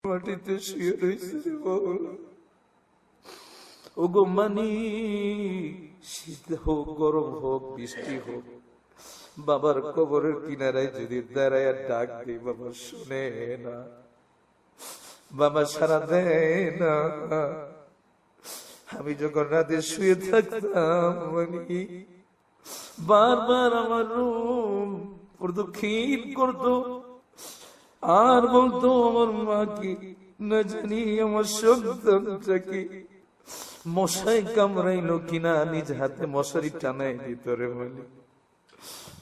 মাটিতে শুয়ে রয়েছে রে বাবা। ওগো মানি, শীত হোক গরম হোক বৃষ্টি হোক, বাবার কবরের কিনারায় যদি দাঁড়ায় ডাক দিই বাবা শুনে না, বাবা সারা দেয় না। আমি যখন রাতে শুয়ে থাকতাম মানি বারবার আমার রুম প্রদক্ষিণ করতো আর বলতো আমার মাকে, না জানি আমার সন্তানটাকে মশাই কামড়াইলো কিনা, নিজ হাতে মশারি টানাই দিত রে বলি।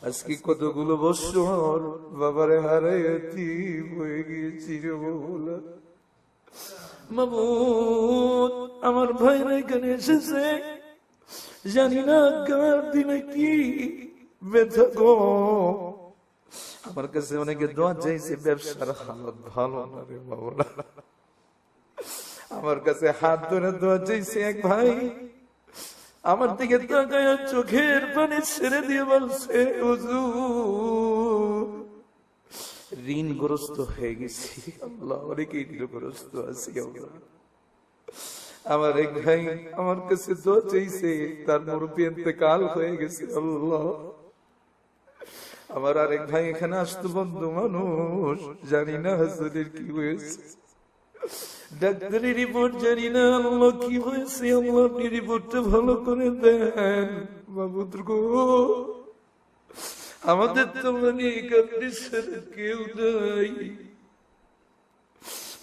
আজকে কতগুলো বছর বাবারে হারাইয়াতি হয়ে গিয়েছি রে বাবুলা। মাবুদ, আমার ভাইরা এখানে এসেছে, জানি না কার দিনে কি ব্যথা গো। আমার কাছে অনেকে দোয়া চাইছে, ব্যবসার হালত ভালো না রে বাবুলা। আমার কাছে হাত ধরে দোয়া চাইছে এক ভাই, আমার দিকে তাকায় চোখের পানি ছেড়ে দিয়ে বলছে, হুজুর ঋণগ্রস্ত হয়ে গেছি আল্লাহ, অনেকে ঋণগ্রস্ত আছি আল্লাহ। আমার এক ভাই আমার কাছে দোয়া চাইছে, তার মুরব্বি ইন্তেকাল হয়ে গেছে আল্লাহ। আমার আরেক ভাই এখানে আসতো বন্ধু মানুষ, জানি না হাসুরের কি হয়েছে, ডাক্তারি রিপোর্ট জানি না আল্লাহ কি হয়েছে, আল্লাহ আপনি রিপোর্টটা ভালো করে দেন মাবুদ গো। আমাদের তো মানিক আপনি ছাড়া কেউ নাই।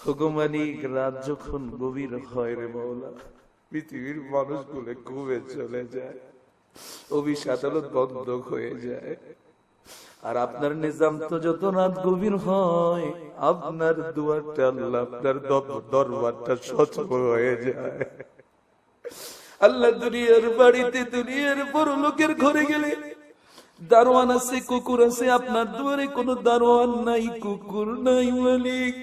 হুকুমানিক রাত যখন গভীর হয় রে মাওলা, পৃথিবীর মানুষগুলো ঘুমে চলে যায়, অফিস আদালত বন্ধ হয়ে যায়, আর আপনার নিজাম তো যত রাত গভীর হয় আপনার দুয়ারটা আল্লাহ, আপনার দরবারটা সচল হয়ে যায়। আল্লাহ দুনিয়ার বাড়িতে, দুনিয়ার বড় লোকের ঘরে গেলে দারোয়ান আছে, কুকুর আছে, আপনার দুয়ারে কোনো দারোয়ান নাই, কুকুর নাই মালিক,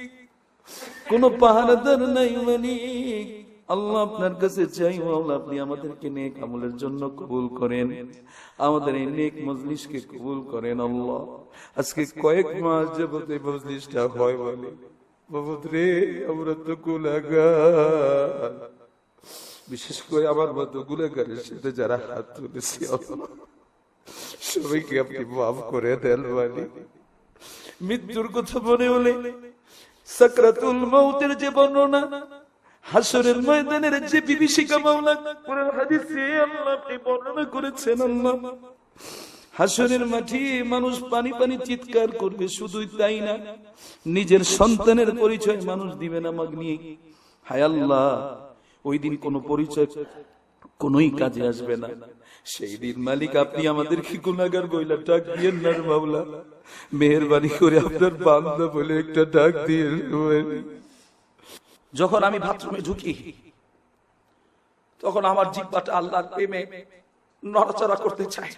কোন পাহারাদার নাই মালিক। আল্লাহ আপনার কাছে চাই, আল্লাহ আপনি আমাদেরকে নেক আমলের জন্য কবুল করেন, আমাদের এই নেক মজলিসকে কবুল করেন আল্লাহ। আজকে কয়েক মাস যাবত এই মজলিসটা হয় বলে বাবুদ রে, আমরা তো গুনাহগার, বিশেষ করে আমার মতো গুনাহগারের সাথে যারা হাত তুলেছি আল্লাহ সবাইকে আপনি মাফ করে দেন মালিক। মৃত্যুর কথা মনে হলে, সাকরাতুল মউতের যে বর্ণনা, হাসরের ময়দানের যে বিভীষিকা মাওলা কোরআন হাদিসে আল্লাহ আপনি বর্ণনা করেছেন আল্লাহ। হাসরের মাঠে মানুষ পানি পানি চিৎকার করবে, শুধুই তাই না নিজের সন্তানের পরিচয় মানুষ দিবে না মাগনি। হায় আল্লাহ, ওই দিন কোন পরিচয় কোনই কাজে আসবে না। সেই দিন মালিক আপনি আমাদেরকে গুনাহগার বইলা ডাক দিয়েন না মাওলা, মেহেরবানি করে আপনার বান্দা বলে একটা ডাক দিয়ে। যখন আমি বাথরুমে ঢুকি তখন আমার জিহ্বাটা আল্লাহর প্রেমে নড়াচড়া করতে চায়।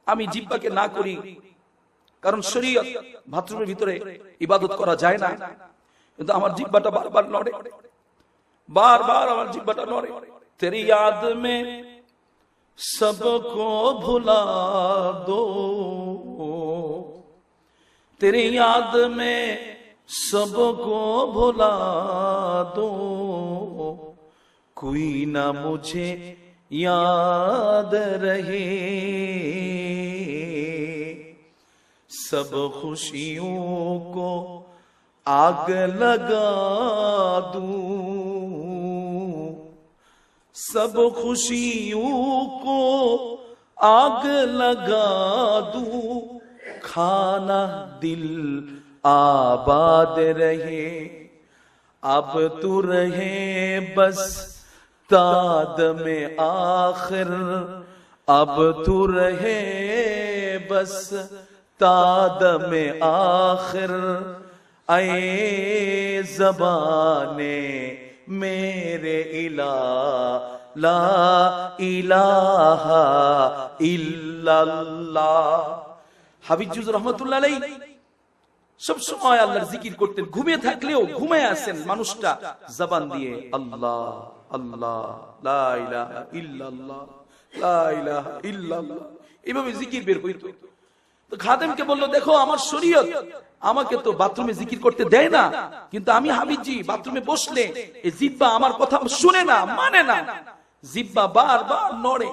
আমি জিহ্বাকে না করি, কারণ শরীয়ত বাথরুমের ভিতরে ইবাদত করা যায় না, কিন্তু আমার জিহ্বাটা বারবার নড়ে, বারবার আমার জিহ্বাটা নড়ে। তেরি याद में सबको भुला दो, तेरी याद में सबको भुला दो, कोई ना मुझे याद रहे, सब खुशियों को आग लगा दूं, सब खुशियों को आग लगा दूं, खाना दिल आबाद रहे, अब तू रहे बस ताद में आखिर, अब तू रहे बस ताद में आखिर, ऐ ज़बाने मेरे इला ला इलाहा इल्लाल्लाह। হাবিব জুজ রহমাতুল্লাহ আলাইহি সব সময় আল্লাহর জিকির করতেন, ঘুমিয়ে থাকলেও ঘুমায় আছেন মানুষটা জবান দিয়ে আল্লাহ আল্লাহ লা ইলাহা ইল্লাল্লাহ লা ইলাহা ইল্লাল্লাহ, এভাবে জিকির বের হইতো। তো খাদেমকে বলল, দেখো আমার শরীয়ত আমাকে তো বাথরুমে জিকির করতে দেয় না, কিন্তু আমি হাবিবজি বাথরুমে বসলে এই জিহ্বা আমার কথা শুনে না, মানে না, জিহ্বা বারবার নড়ে।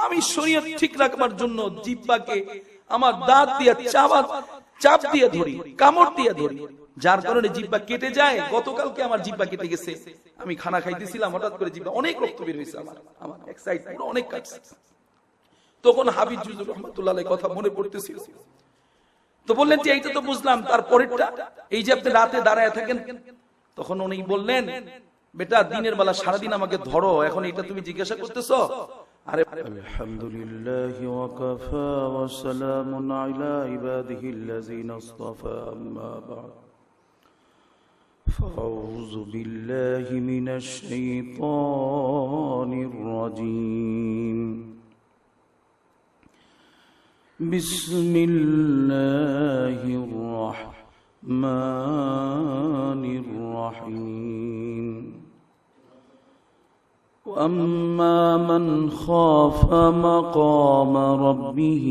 আমি শরীয়ত ঠিক রাখবার জন্য জিহ্বাকে আমার দাঁত দিয়ে চাপ দিয়ে ধরি, কামড় দিয়ে ধরি, যার কারণে জিহ্বা কেটে যায়। গতকালকে আমার জিহ্বা কেটে গেছে, আমি খানা খাইতেছিলাম, হঠাৎ করে জিহ্বা অনেক রক্ত বের হয়েছে, আমার এক সাইড পুরো অনেক কাটছে। তখন হাবিব জুজুর রহমাতুল্লাহ আলাইহি কথা মনে পড়তেছিল। তো বললেন যে এইটা তো বুঝলাম, তারপরেরটা এই যে আপনি রাতে দাঁড়ায় থাকেন। তখন উনি বললেন, বেটা দিনের বেলা সারাদিন আমাকে ধরো, এখন এটা তুমি জিজ্ঞাসা করতেছো? আরে আলহামদুলিল্লাহি ওয়া কাফা ওয়া সালামুন আলা ইবাদিহিল্লাযিনা ইসতাফা, আম্মা বা'দ। ফাউযু বিল্লাহি মিনাশ শাইতানির রাজীম। بسم الله الرحمن الرحيم. وأما من خاف مقام ربه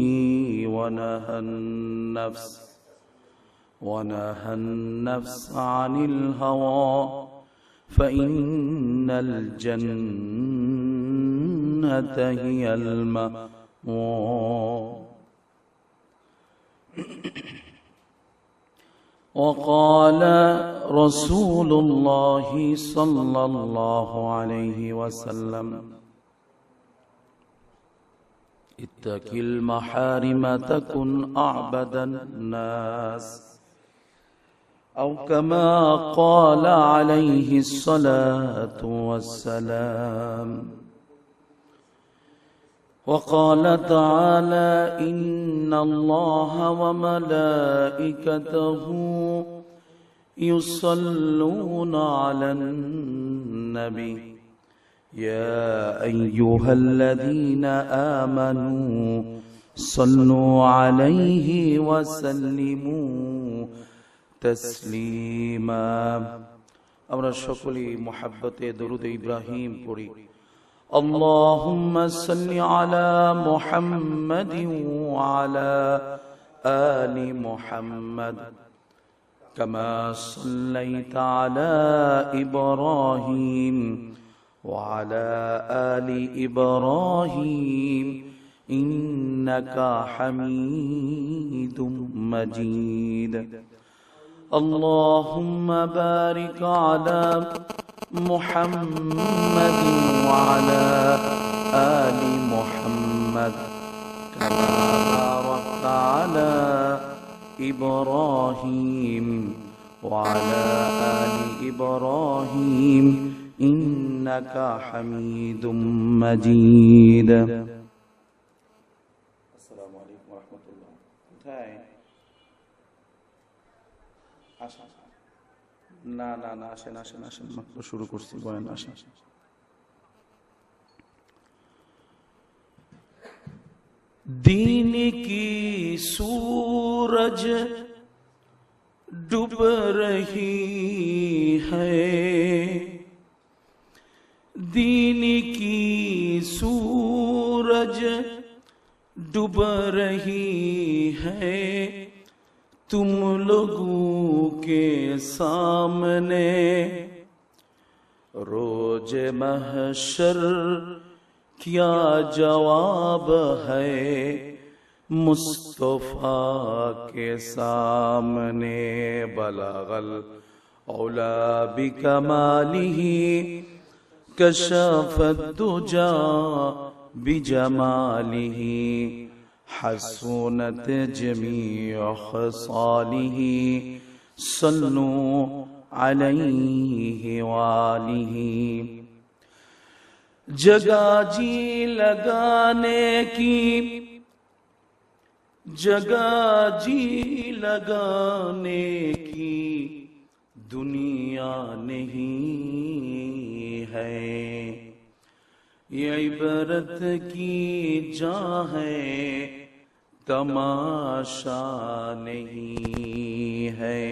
ونهى النفس عن الهوى فإن الجنة هي المأوى. وقال رسول الله صلى الله عليه وسلم: اتق المحارم تكن أعبد الناس، أو كما قال عليه الصلاة والسلام. وقال تعالى: إن الله وملائكته يصلون على النبي يا أيها الذين آمنوا صلوا عليه وسلموا تسليما. আমরা সকলেই মুহাব্বতে দরুদ ইব্রাহিম পড়ি। اللهم صل على محمد وعلى آل محمد كما صليت على إبراهيم وعلى آل إبراهيم إنك حميد مجيد. اللهم بارك على محمد وعلى آل محمد كما باركت على إبراهيم وعلى آل إبراهيم إنك حميد مجيد. السلام عليكم ورحمة الله. না না না, আসেন আসেন আসেন, মাত্র শুরু করছি, বলেন আসেন। दीन की सूरज डूब रही है, दीन की सूरज डूब रही है, तुम लोगों के सामने रोज महशर क्या जवाब है, मुस्तफा के सामने बलगल औला बिकमालिही कशफत दुजा बिजमालिही हसूनत जमीअ खसालिही सल्लू अलैहि वालिही. जगह जी लगाने की, जगह जी लगाने की दुनिया नहीं है, ये इबरत की जहाँ है तमाशा नहीं है.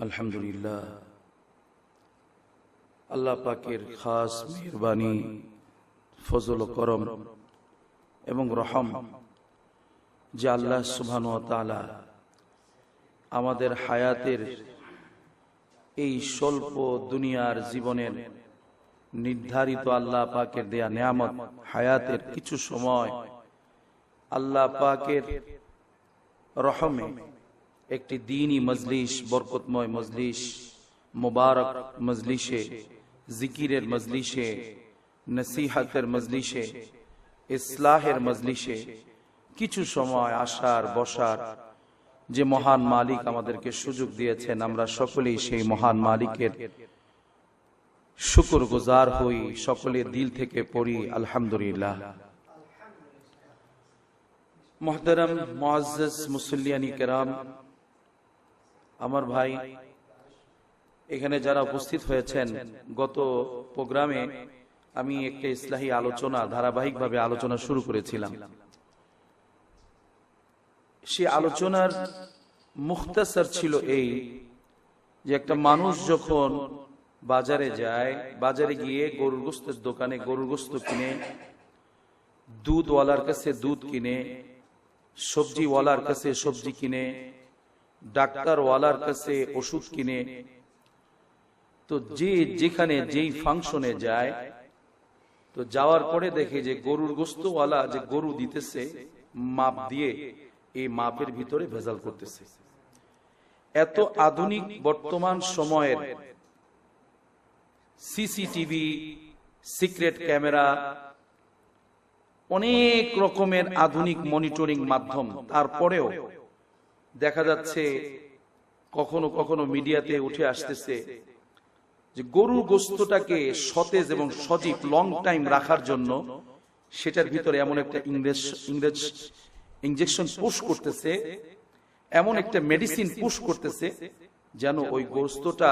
আলহামদুলিল্লাহ, আল্লাহ পাকের খাস মেহরবানি ফজল ও করম এবং রহম যে আল্লাহ সুবহানাহু ওয়া তাআলা আমাদের হায়াতের এই স্বল্প দুনিয়ার জীবনের নির্ধারিত আল্লাহ পাকের দেয়া নিয়ামত হায়াতের কিছু সময় আল্লাহ পাকের রহমে একটি দ্বীনি মজলিস, বরকতময় মজলিস, মুবারক মজলিসে, জিকিরের মজলিসে, নসিহতের মজলিসে, ইসলাহের মজলিসে কিছু সময় আসার বসার যে মহান মালিক আমাদেরকে সুযোগ দিয়েছেন, আমরা সকলেই সেই মহান মালিকের শুকরগুজার হই, সকলে দিল থেকে পড়ি আলহামদুলিল্লাহ। মুহতারাম মুআজ্জাজ মুসল্লিয়ানি কেরাম, আমার ভাই এখানে যারা উপস্থিত হয়েছেন, গত প্রোগ্রামে আমি একটা ইসলাহী আলোচনা ধারাবাহিকভাবে আলোচনা শুরু করেছিলাম। সেই আলোচনার মুখতাসার ছিল এই যে একটা মানুষ যখন বাজারে যায়, বাজারে গিয়ে গরুর গোশতের দোকানে গরুর গোশত কিনে, দুধওয়ালার কাছে দুধ কিনে, সবজিওয়ালার কাছে সবজি কিনে, ডাক্তারওয়ালার কাছে ওষুধ কিনে, তো যে যেখানে যেই ফাংশনে যায়, তো যাওয়ার পরে দেখে যে গরুর গোশতওয়ালা যে গরু দিতেছে মাপ দিয়ে, এই মাপের ভিতরে ভেজাল করতেছে। এত আধুনিক বর্তমান সময়ের সিসিটিভি, সিক্রেট ক্যামেরা, অনেক রকমের আধুনিক মনিটরিং মাধ্যম, তারপরেও দেখা যাচ্ছে কখনো কখনো মিডিয়াতে উঠে আসতেছে যে গরুর গোশতটাকে সতেজ এবং সজীব লং টাইম রাখার জন্য সেটার ভিতরে এমন একটা ইংরেজ ইনজেকশন পুশ করতেছে, এমন একটা মেডিসিন পুশ করতেছে যেন ওই গোশতটা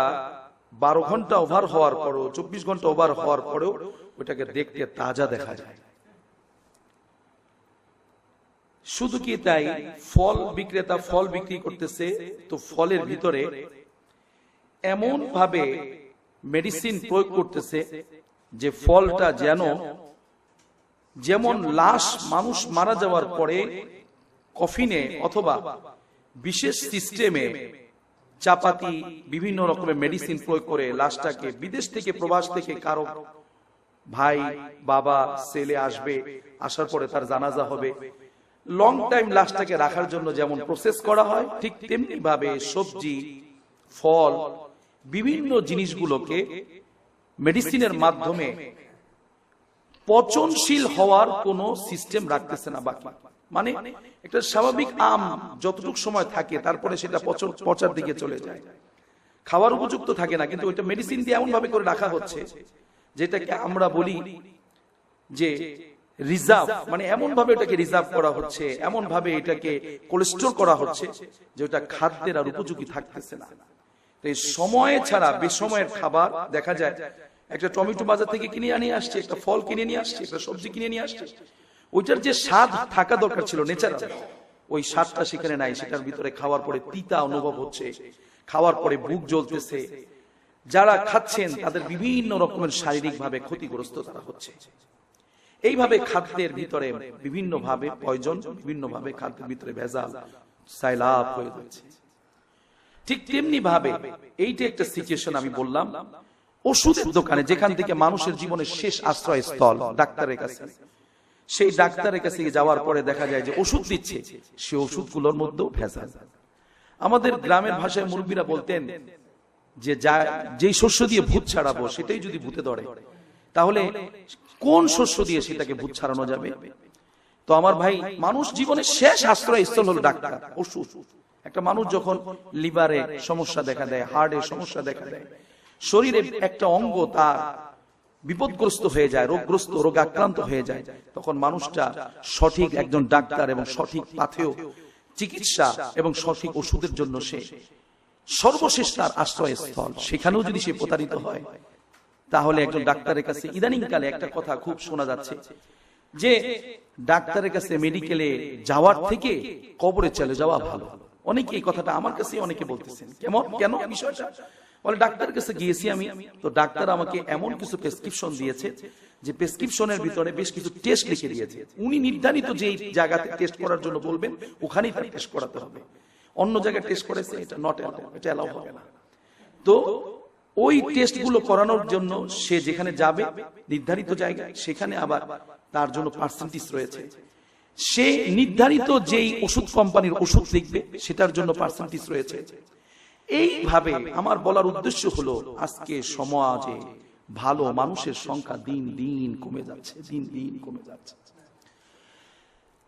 12 ঘন্টা ওভার হওয়ার পরেও, 24 ঘন্টা ওভার হওয়ার পরেও ওটাকে দেখতে তাজা দেখা যায়। শুধু কি তাই, ফল বিক্রেতা ফল বিক্রি করতেছে, তো ফলের ভিতরে এমন ভাবে মেডিসিন প্রয়োগ করতেছে যে ফলটা যেমন লাশ মানুষ মারা যাওয়ার পরে কফিনে অথবা বিশেষ সিস্টেমে চাপাতি বিভিন্ন রকমের মেডিসিন প্রয়োগ করে লাশটাকে বিদেশ থেকে প্রবাস থেকে কারো ভাই বাবা ছেলে আসবে, আসার পরে তার জানাজা হবে, লং টাইম লাশটাকে রাখার জন্য যেমন প্রসেস করা হয়, ঠিক তেমনি ভাবে সবজি, ফল, বিভিন্ন জিনিসগুলোকে মেডিসিনের মাধ্যমে পচনশীল হওয়ার কোন সিস্টেম রাখতেছে না বাকি। মানে একটা স্বাভাবিক আম যতটুকু সময় থাকে তারপরে সেটা পচার দিকে চলে যায়, খাওয়ার উপযুক্ত থাকে না, কিন্তু ওইটা মেডিসিন দিয়ে এমন ভাবে করে রাখা হচ্ছে যেটাকে আমরা বলি যে রিজার্ভ, মানে এমন ভাবে এটাকে রিজার্ভ করা হচ্ছে, এমন ভাবে এটাকে কোলেস্টোর করা হচ্ছে যে ওটা খাদ্যের আর উপযোগী থাকতেছে না। এই সময় ছাড়া বেসময়ের খাবার দেখা যায়, একটা টমেটো বাজার থেকে কিনে নিয়ে আসছে, একটা ফল কিনে নিয়ে আসছে, একটা সবজি কিনে নিয়ে আসছে, ওইটার যে স্বাদ থাকা দরকার ছিল ন্যাচারাল, ওই স্বাদটা সেখানে নাই। সেটার ভিতরে খাওয়ার পরে তিতা অনুভব হচ্ছে, খাওয়ার পরে বুক জ্বলতেছে, যারা খাচ্ছেন তাদের বিভিন্ন রকমের শারীরিক ভাবে ক্ষতিগ্রস্ত তারা হচ্ছে। এইভাবে খাদ্যের ভিতরে বিভিন্ন ভাবে পয়জন, বিভিন্ন ভাবে খাদ্যের ভিতরে ভেজাল সাইলাব হয়ে যাচ্ছে। ঠিক তেমনি ভাবে এইটা একটা সিচুয়েশন আমি বললাম ওষুধের দোকানে, যেখান থেকে মানুষের জীবনের শেষ আশ্রয়স্থল ডাক্তারের কাছে, সেই ডাক্তারের কাছে যাওয়ার পরে দেখা যায় যে ওষুধ দিচ্ছে, সেই ওষুধগুলোর মধ্যেও ভেজাল। আমাদের গ্রামের ভাষায় মুরব্বীরা বলতেন যে যেই শস্য দিয়ে ভূত ছাড়াবো সেটাই যদি ভূতে ধরে, তাহলে কোন শস্য দিয়ে সেটাকে ভূত ছাড়ানো যাবে? তো আমার ভাই, মানুষ জীবনের শেষ আশ্রয়স্থল হলো ডাক্তার, ওষুধ। একটা মানুষ যখন লিভারে সমস্যা দেখা দেয়, হার্টের সমস্যা দেখা দেয়, শরীরের একটা অঙ্গ তার বিপদগ্রস্ত হয়ে যায়, রোগগ্রস্ত, রোগাক্রান্ত হয়ে যায়, তখন মানুষটা সঠিক একজন ডাক্তার এবং সঠিক পাথেয় চিকিৎসা এবং সঠিক ওষুধের জন্য সে সর্বশেষ তার আশ্রয়স্থল, সেখানেও যদি সে প্রতারিত হয়, তাহলে একজন ডাক্তারের কাছে ইদানিং কালে একটা কথা খুব শোনা যাচ্ছে যে ডাক্তারের কাছে মেডিকেলে যাওয়ার থেকে কবরে চলে যাওয়া ভালো। অনেকে এই কথাটা আমার কাছে অনেকে বলতেছেন। কেন বিষয়টা? বলে ডাক্তারের কাছে গিয়েছি আমি, তো ডাক্তার আমাকে এমন কিছু প্রেসক্রিপশন দিয়েছে যে প্রেসক্রিপশনের ভিতরে বেশ কিছু টেস্ট লিখে দিয়েছে। উনি নির্ধারিত যে জায়গাতে টেস্ট করার জন্য বলবেন ওখানেই তার টেস্ট করাতে হবে, অন্য জায়গায় টেস্ট করেছে এটা নট অ্যালাউ, এটা অ্যালাউ হবে না। তো ওই টেস্ট গুলো করানোর জন্য সে যেখানে যাবে নির্ধারিত জায়গায়, সেখানে আবার তার জন্য পার্সেন্টেজ রয়েছে। সে নির্ধারিত যেই ওষুধ কোম্পানির ওষুধ লিখবে সেটার জন্য পার্সেন্টেজ রয়েছে। এইভাবে আমার বলার উদ্দেশ্য হলো আজকে সমাজে ভালো মানুষের সংখ্যা দিন দিন কমে যাচ্ছে, দিন দিন কমে যাচ্ছে।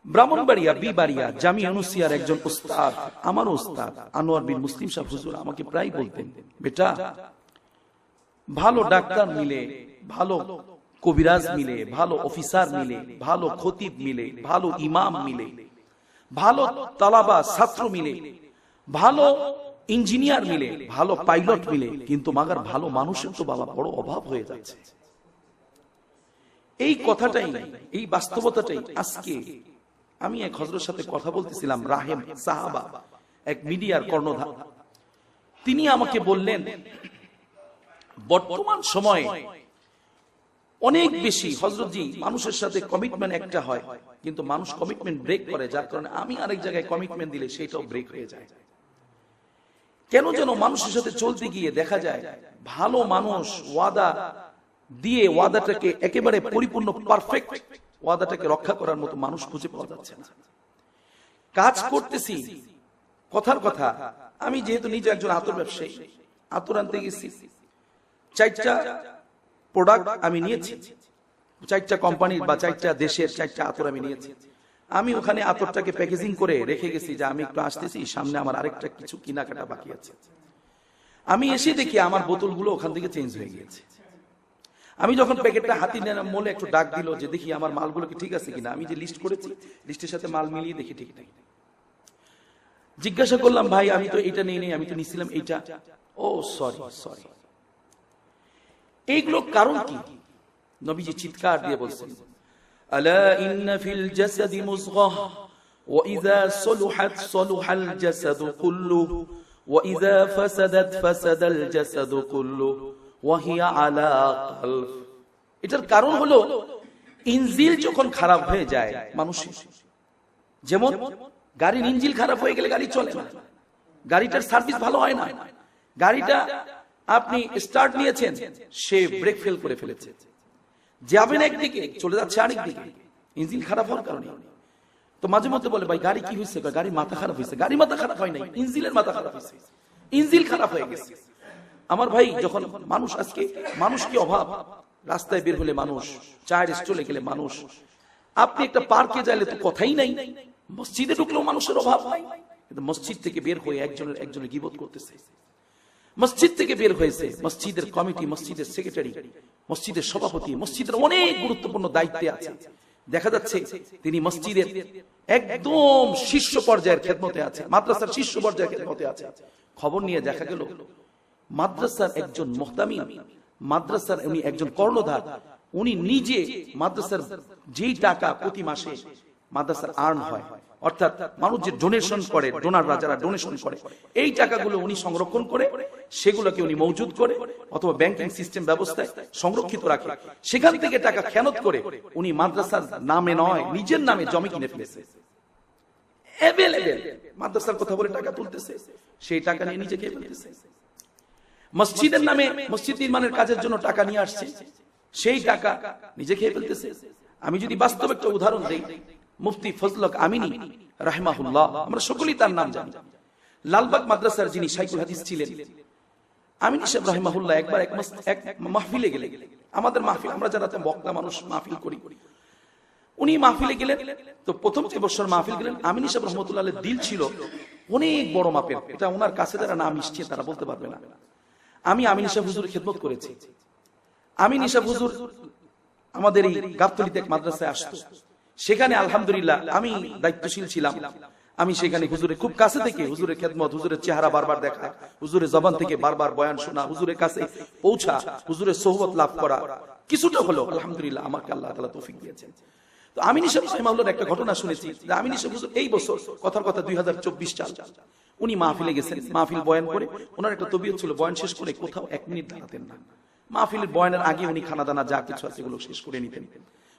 ব্রাহ্মণবাড়িয়া বিবাড়িয়া জামিয়া নুসিয়ার একজন উস্তাদ, আমার উস্তাদ আনোয়ার বিন মুসলিম সাহেব হুজুর আমাকে প্রায় বলতেন, বেটা ভালো ডাক্তার মিলে, ভালো কবিরাজ মিলে, ভালো অফিসার মিলে, ভালো খতিব মিলে, ভালো ইমাম মিলে, ভালো তালাবা ছাত্র মিলে, ভালো ইঞ্জিনিয়ার মিলে, ভালো পাইলট মিলে, কিন্তু মাগার ভালো মানুষের তো বাবা বড় অভাব হয়ে যাচ্ছে। এই কথাটাই, এই বাস্তবতাটাই আজকে আমি এক হযরতের সাথে কথা বলতেছিলাম, রাহেম সাহাবা, এক মিডিয়ার কর্ণধার। তিনি আমাকে বললেন বর্তমান সময়ে অনেক বেশি হযরতজি মানুষের সাথে কমিটমেন্ট একটা হয়, কিন্তু মানুষ কমিটমেন্ট ব্রেক করে, যার কারণে আমি আরেক জায়গায় কমিটমেন্ট দিলে সেটাও ব্রেক হয়ে যায়। কেন যেন মানুষের সাথে চলতে গিয়ে দেখা যায় ভালো মানুষ ওয়াদা দিয়ে ওয়াদাটাকে একেবারে পরিপূর্ণ পারফেক্ট ওয়াদাটাকে রক্ষা করার মতো মানুষ খুঁজে পাওয়া যাচ্ছে না। কাজ করতেছি কথার কথা, আমি যেহেতু নিজে একজন আতর ব্যবসায়ী, আতর আনতে গেছি, 4টা প্রোডাক্ট আমি নিয়েছি, 4টা কোম্পানির বা 4টা দেশের 4টা আতর আমি নিয়েছি। আমি ওখানে আতরটাকে প্যাকেজিং করে রেখে গেছি যে আমি একটু আসতেছি, সামনে আমার আরেকটা কিছু কেনাকাটা বাকি আছে। আমি এসে দেখি আমার বোতলগুলো ওখান থেকে চেঞ্জ হয়ে গিয়েছে। আমি যখন প্যাকেটটা হাতে নিলাম, মোলে একটু ডাক দিল যে দেখি আমার মালগুলো কি ঠিক আছে কিনা। আমি যে লিস্ট করেছি লিস্টের সাথে মাল মিলিয়ে দেখি ঠিক নাই। জিজ্ঞাসা করলাম, ভাই আমি তো এটা নেই, আমি তো নিছিলাম এইটা। ও সরি সরি। এইগুলো কারণ কি? নবীজি চিৎকার দিয়ে বলছেন, আলা ইন্না ফিল জাসাদি মুযগাহ ওয়া ইযা সলুহাত সলুহাল জাসাদু কুল্লুহু ওয়া ইযা ফাসাদাত ফাসাদাল জাসাদু কুল্লুহু ওয়া হিয়া আলা কলব। এটার কারণ হলো ইঞ্জিল যখন খারাপ হয়ে যায় মানুষের, যেমন গাড়ির ইঞ্জিল খারাপ হয়ে গেলে গাড়ি চলে না, গাড়িটার সার্ভিস ভালো হয় না। গাড়িটা আপনি স্টার্ট নিয়েছেন, সে ব্রেক ফেল করে ফেলেছে, যাবেন একদিকে চলে যাচ্ছে আরেক দিকে, ইঞ্জিন খারাপ হওয়ার কারণে। তো মাঝে মধ্যে বলে, ভাই গাড়ি কি হয়েছে? গাড়ি মাথা খারাপ হয়েছে। গাড়ি মাথা খারাপ হয় নাই, ইঞ্জিনের মাথা খারাপ হয়েছে, ইঞ্জিন খারাপ হয়ে গেছে। আমার ভাই, যখন মানুষ আজকে, মানুষ কি অভাব, রাস্তায় বের হলে মানুষ, চায়ের স্টলে গেলে মানুষ, আপনি একটা পার্কে যাইলে তো কথাই নাই, মসজিদে ঢুকলেও মানুষের অভাব নাই, কিন্তু মসজিদ থেকে বের হয়ে একজনের গীবত করতেছে। মসজিদ থেকে বের হয়েছে মসজিদের কমিটি, মসজিদের সেক্রেটারি, মসজিদের সভাপতি, মসজিদের অনেক গুরুত্বপূর্ণ দায়িত্বে আছে, দেখা যাচ্ছে তিনি মসজিদের একদম শীর্ষ পর্যায়ের খেদমতে আছে, মাদ্রাসার শীর্ষ পর্যায়ের খেদমতে আছে। খবর নিয়ে দেখা গেল মাদ্রাসার একজন মুহতামিম, মাদ্রাসার উনি একজন কর্ণধার, উনি নিজে মাদ্রাসার যেই টাকা প্রতি মাসে মাদ্রাসার আর্ন হয়, অর্থাৎ মানুষ যে ডোনেশন করে, ডোনাররা যারা ডোনেশন করে, এই টাকাগুলো উনি সংরক্ষণ করে, সেগুলোকে উনি মজুদ করে অথবা ব্যাংকিং সিস্টেম ব্যবস্থায় সংরক্ষিত রাখে। সেখান থেকে টাকা খেয়ানত করে উনি মাদ্রাসার নামে নয়, নিজের নামে জমি কিনে ফেলেছে। মাদ্রাসার কথা বলে টাকা তুলতেছে, সেই টাকা নিয়ে নিজে খেয়ে ফেলতেছে। মসজিদের নামে মসজিদ নির্মাণের কাজের জন্য টাকা নিয়ে আসছে, সেই টাকা নিজে খেয়ে ফেলতেছে। আমি যদি বাস্তব একটা উদাহরণ দেই, মুফতি ফজলক আমিনী রাহিমাহুল্লাহ, আমরা সকলেই তার নাম জানি, লালবাগ মাদ্রাসার যিনি শাইখুল হাদিস ছিলেন, আমিনী সাহেব রাহিমাহুল্লাহ একবার এক মাহফিলে গেলেন। আমাদের মাহফিল, আমরা যারা বক্তা মানুষ মাহফিল করি, উনি মাহফিলে গেলেন। তো প্রথম যে বছর মাহফিল গেলেন, আমিনী সাহেব রহমতুল্লাহ দিল ছিল অনেক বড় মাপের, এটা ওনার কাছে যারা নাম এসছে তারা বলতে পারবে না। আমি আমিনী সাহেব হুজুরের খেদমত করেছি। আমিনী সাহেব হুজুর আমাদের এই গাবতলীতে এক মাদ্রাসায় আসতো, সেখানে আলহামদুলিল্লাহ আমি দায়িত্বশীল ছিলাম। আমি সেখানে হুজুরের খুব কাছে থেকে হুজুরের খেদমত, হুজুরের চেহারা বারবার দেখা, হুজুরের জবান থেকে বারবার বয়ান শোনা, হুজুরের কাছে পৌঁছা, হুজুরের সোহবত লাভ করা, কিছুটা হলো আলহামদুলিল্লাহ আমাকে আল্লাহ তাআলা তৌফিক দিয়েছেন। তো আমিনী সাহেব রাহিমাহুল্লাহর একটা ঘটনা শুনেছি যে আমিনী সাহেব হুজুর এই বছর, কথার কথা 2024 সাল, উনি মাহফিলে গেছেন, মাহফিল বয়ান করে ওনার একটা তবিয়ত ছিল, বয়ান শেষ করে কোথাও 1 মিনিট দাঁড়াতেন না। মাহফিলের বয়ানের আগে উনি খানা দানা যা কিছু আছে এগুলো শেষ করে নিতেন,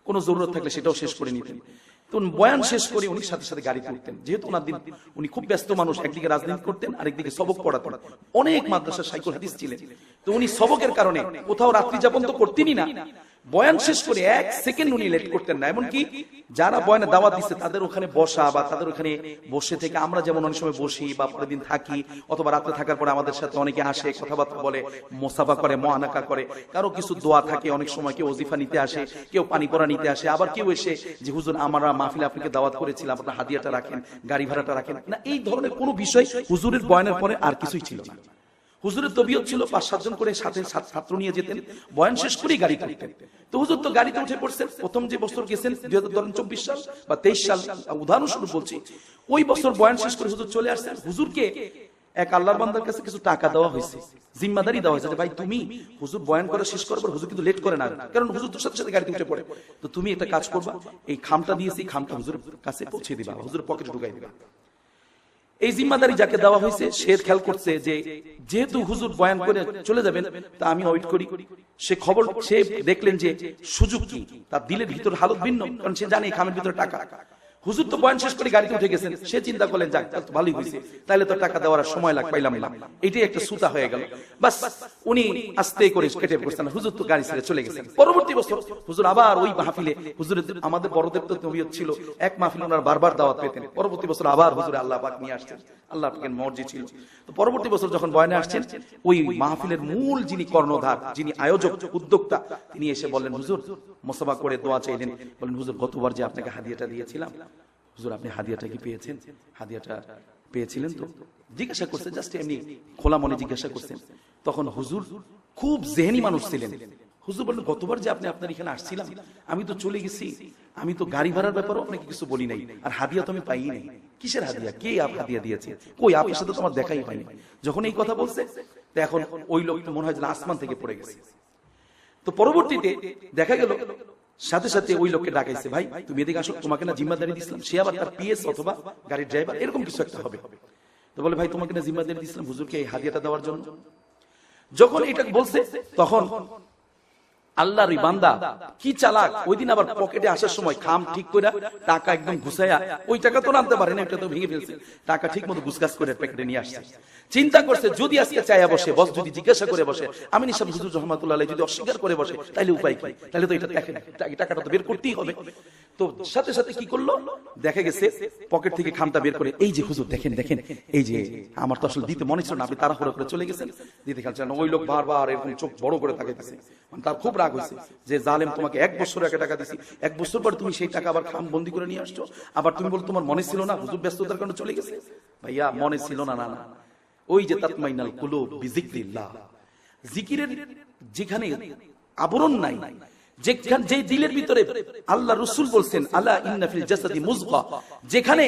কোনো জরুরত থাকলে সেটাও শেষ করে নিতেন। তো বয়ান শেষ করে উনি সাথে সাথে গাড়ি তুলতেন, যেহেতু ওনার দিন উনি খুব ব্যস্ত মানুষ, একদিকে রাজনীতি করতেন আরেকদিকে সবক পড়াতেন, অনেক মাদ্রাসার শাইখুল হাদিস ছিলেন। তো উনি সবকের কারণে কোথাও রাত্রি যাপন তো করতেনই না, বয়ান শেষ করে 1 সেকেন্ড উনি লেট করতেন না। এমনকি যারা বয়ানে দাওয়াত দিচ্ছে তাদের ওখানে বসা বা তাদের ওখানে বসে থেকে আমরা যেমন অনেক সময় বসি বা পরের দিন থাকি, অথবা রাত্রে থাকার পরে আমাদের সাথে অনেকে আসে, কথাবার্তা বলে, মোসাফা করে, মুআনাকা করে, কারো কিছু দোয়া থাকে, অনেক সময় কেউ ওজিফা নিতে আসে, কেউ পানি পড়া নিতে আসে, আবার কেউ এসে যে হুজুর আমরা মাহফিলে আপনাকে দাওয়াত করেছিলাম, আপনার হাদিয়াটা রাখেন, গাড়ি ভাড়াটা রাখেন না, এই ধরনের কোনো বিষয় হুজুরের বয়ানের পরে আর কিছুই ছিল না। হুজুরের তবিয়ত ছিল 5-7 জন করে সাথে ছাত্র নিয়ে যেতেন, বয়ান শেষ করেই গাড়ি তুলতেন। তো হুজুর তো গাড়িতে উঠে পড়ছেন, প্রথম যে বছর গেছেন 2024 সাল বা 23 সাল উদাহরণস্বরূপ বলছি, ওই বছর বয়ান শেষ করে হুজুর চলে আসছেন। হুজুরকে এক আল্লাহর বান্দার কাছে কিছু টাকা দেওয়া হয়েছে, জিম্মাদারি দেওয়া হয়েছে যে ভাই তুমি হুজুর বয়ান করা শেষ করার পর হুজুর কিন্তু লেট করে না, কারণ হুজুর তোর সাথে সাথে গাড়িতে উঠে পড়ে, তো তুমি একটা কাজ করবা, এই খামটা দিয়েছি, খামটা হুজুরের কাছে পৌঁছে দিবা, হুজুর পকেটে ঢুকাই দিবা। এই জিম্মাদারি যাকে দেওয়া হয়েছে সে খেয়াল করছে যে যেহেতু হুজুর বয়ান করে চলে যাবেন, তা আমি ওয়েট করি। সে দেখলেন যে সুযোগ কি, তার দিলের ভিতর হালত ভিন্ন, কারণ সে জানে খামের ভিতরে টাকা। হুজুর তো বয়ান শেষ করে গাড়িতে উঠে গেছেন, সে চিন্তা করলেন যাক তো ভালোই হয়েছে, তাহলে তো টাকা দেওয়ার সময় পাইলাম না, এটাই একটা সুতা হয়ে গেল। বাস উনি আস্তে করে কেটে পড়ছেন, হুজুর তো গাড়ি ছেড়ে চলে গেছেন। পরবর্তী বছর হুজুর আবার ওই মাহফিলে, হুজুরের আমাদের বড়দের তো তবিয়ত ছিল এক মাহফিলে ওনার বারবার দাওয়াত পেতেন, পরবর্তী বছর আবার হুজুর আল্লাহ পাক নিয়ে আসছেন, আল্লাহ পাকের মর্জি ছিল। তো পরবর্তী বছর যখন বয়ানে আসছেন, ওই মাহফিলের মূল যিনি কর্ণধার, যিনি আয়োজক, উদ্যোক্তা, তিনি এসে বললেন হুজুর মুসাফা করে দোয়া চাইলেন, বলেন হুজুর গতবার যে আপনাকে হাদিয়াটা দিয়েছিলাম, হুজুর আপনি হাদিয়াটা কি পেয়েছেন, হাদিয়াটা পেয়েছিলেন তো, জিজ্ঞাসা করছে, জাস্ট এমনি খোলা মনে জিজ্ঞাসা করছেন। তখন হুজুর খুব জেহেনি মানুষ ছিলেন, হুজুর বললেন গতবার যে আপনি আপনার এখানে আসছিলাম, আমি তো চলে গেছি, আমি তো গাড়ি ভাড়ার ব্যাপারেও আপনাকে কিছু বলি নাই, আর হাদিয়া তো আমি পাই নাই। কিসের হাদিয়া, কে হাদিয়া দিয়েছে, কই আপনার সাথে তো আমার দেখাই হয়নি। যখন এই কথা বলছে, তো এখন ওই লোক মনে হয় যেন আসমান থেকে পড়ে গেছে। তো পরবর্তীতে দেখা গেল সাথে সাথে ওই লোককে ডাকাইছে, ভাই তুমি এদিকে আসো, তোমাকে না জিম্মাদারি দিয়েছিলাম, সে আবার তার পিএস অথবা গাড়ির ড্রাইভার এরকম কিছু একটা হবে। তো বলে ভাই তোমাকে না জিম্মাদারি দিয়েছিলাম হুজুরকে এই হাদিয়াটা দেওয়ার জন্য। যখন এটা বলছে তখন আল্লাহর ওই বান্দা কি চালাক, ওই দিন আবার পকেটে আসার সময় খাম ঠিক করে টাকা একদম ঘুষাইয়া, ওই টাকা তো আনতে পারে না, এটা তো ভেঙে ফেলছে, টাকা ঠিক মতো গুছগাছ করে প্যাকেটে নিয়ে আসছে। চিন্তা করছে যদি আজকে চাইয়া বসে, বস যদি জিজ্ঞাসা করে বসে, আমি নিশাব হুজুর রহমাতুল্লাহ আলাইহি যদি অস্বীকার করে বসে, তাহলে উপায় কি, তাহলে তো এটা টাকাটা তো বের করতেই হবে। তো সাথে সাথে কি করলো, দেখা গেছে পকেট থেকে খামটা বের করে, এই যে হুজুর দেখেন দেখেন, এই যে আমার তো আসলে দিতে মনে ছিল না, আপনি তাড়াহুড়ো করে চলে গেছেন, দিতে খেলছেন। ওই লোক বারবার এরকম চোখ বড় করে তাকাইতেছে, মানে তার খুব রাগ হয়েছে যে জালেম, তোমাকে 1 বছর আগে টাকা দিছি, 1 বছর পর তুমি সেই টাকা আবার খাম বন্দি করে নিয়ে আসছো, আবার তুমি বল তোমার মনে ছিল না, হুজুর ব্যস্ততার কারণে চলে গেছে। ভাইয়া মনে ছিল না, না না, ওই যে তাতমাইনাল কুলুব বিযিকরিল্লাহ, জিকিরের যেখানে আবরণ নাই, যে দিলের ভিতরে আল্লাহ রাসূল বলছেন আলা ইন্না ফিল জাসাদি মুযগা, যেখানে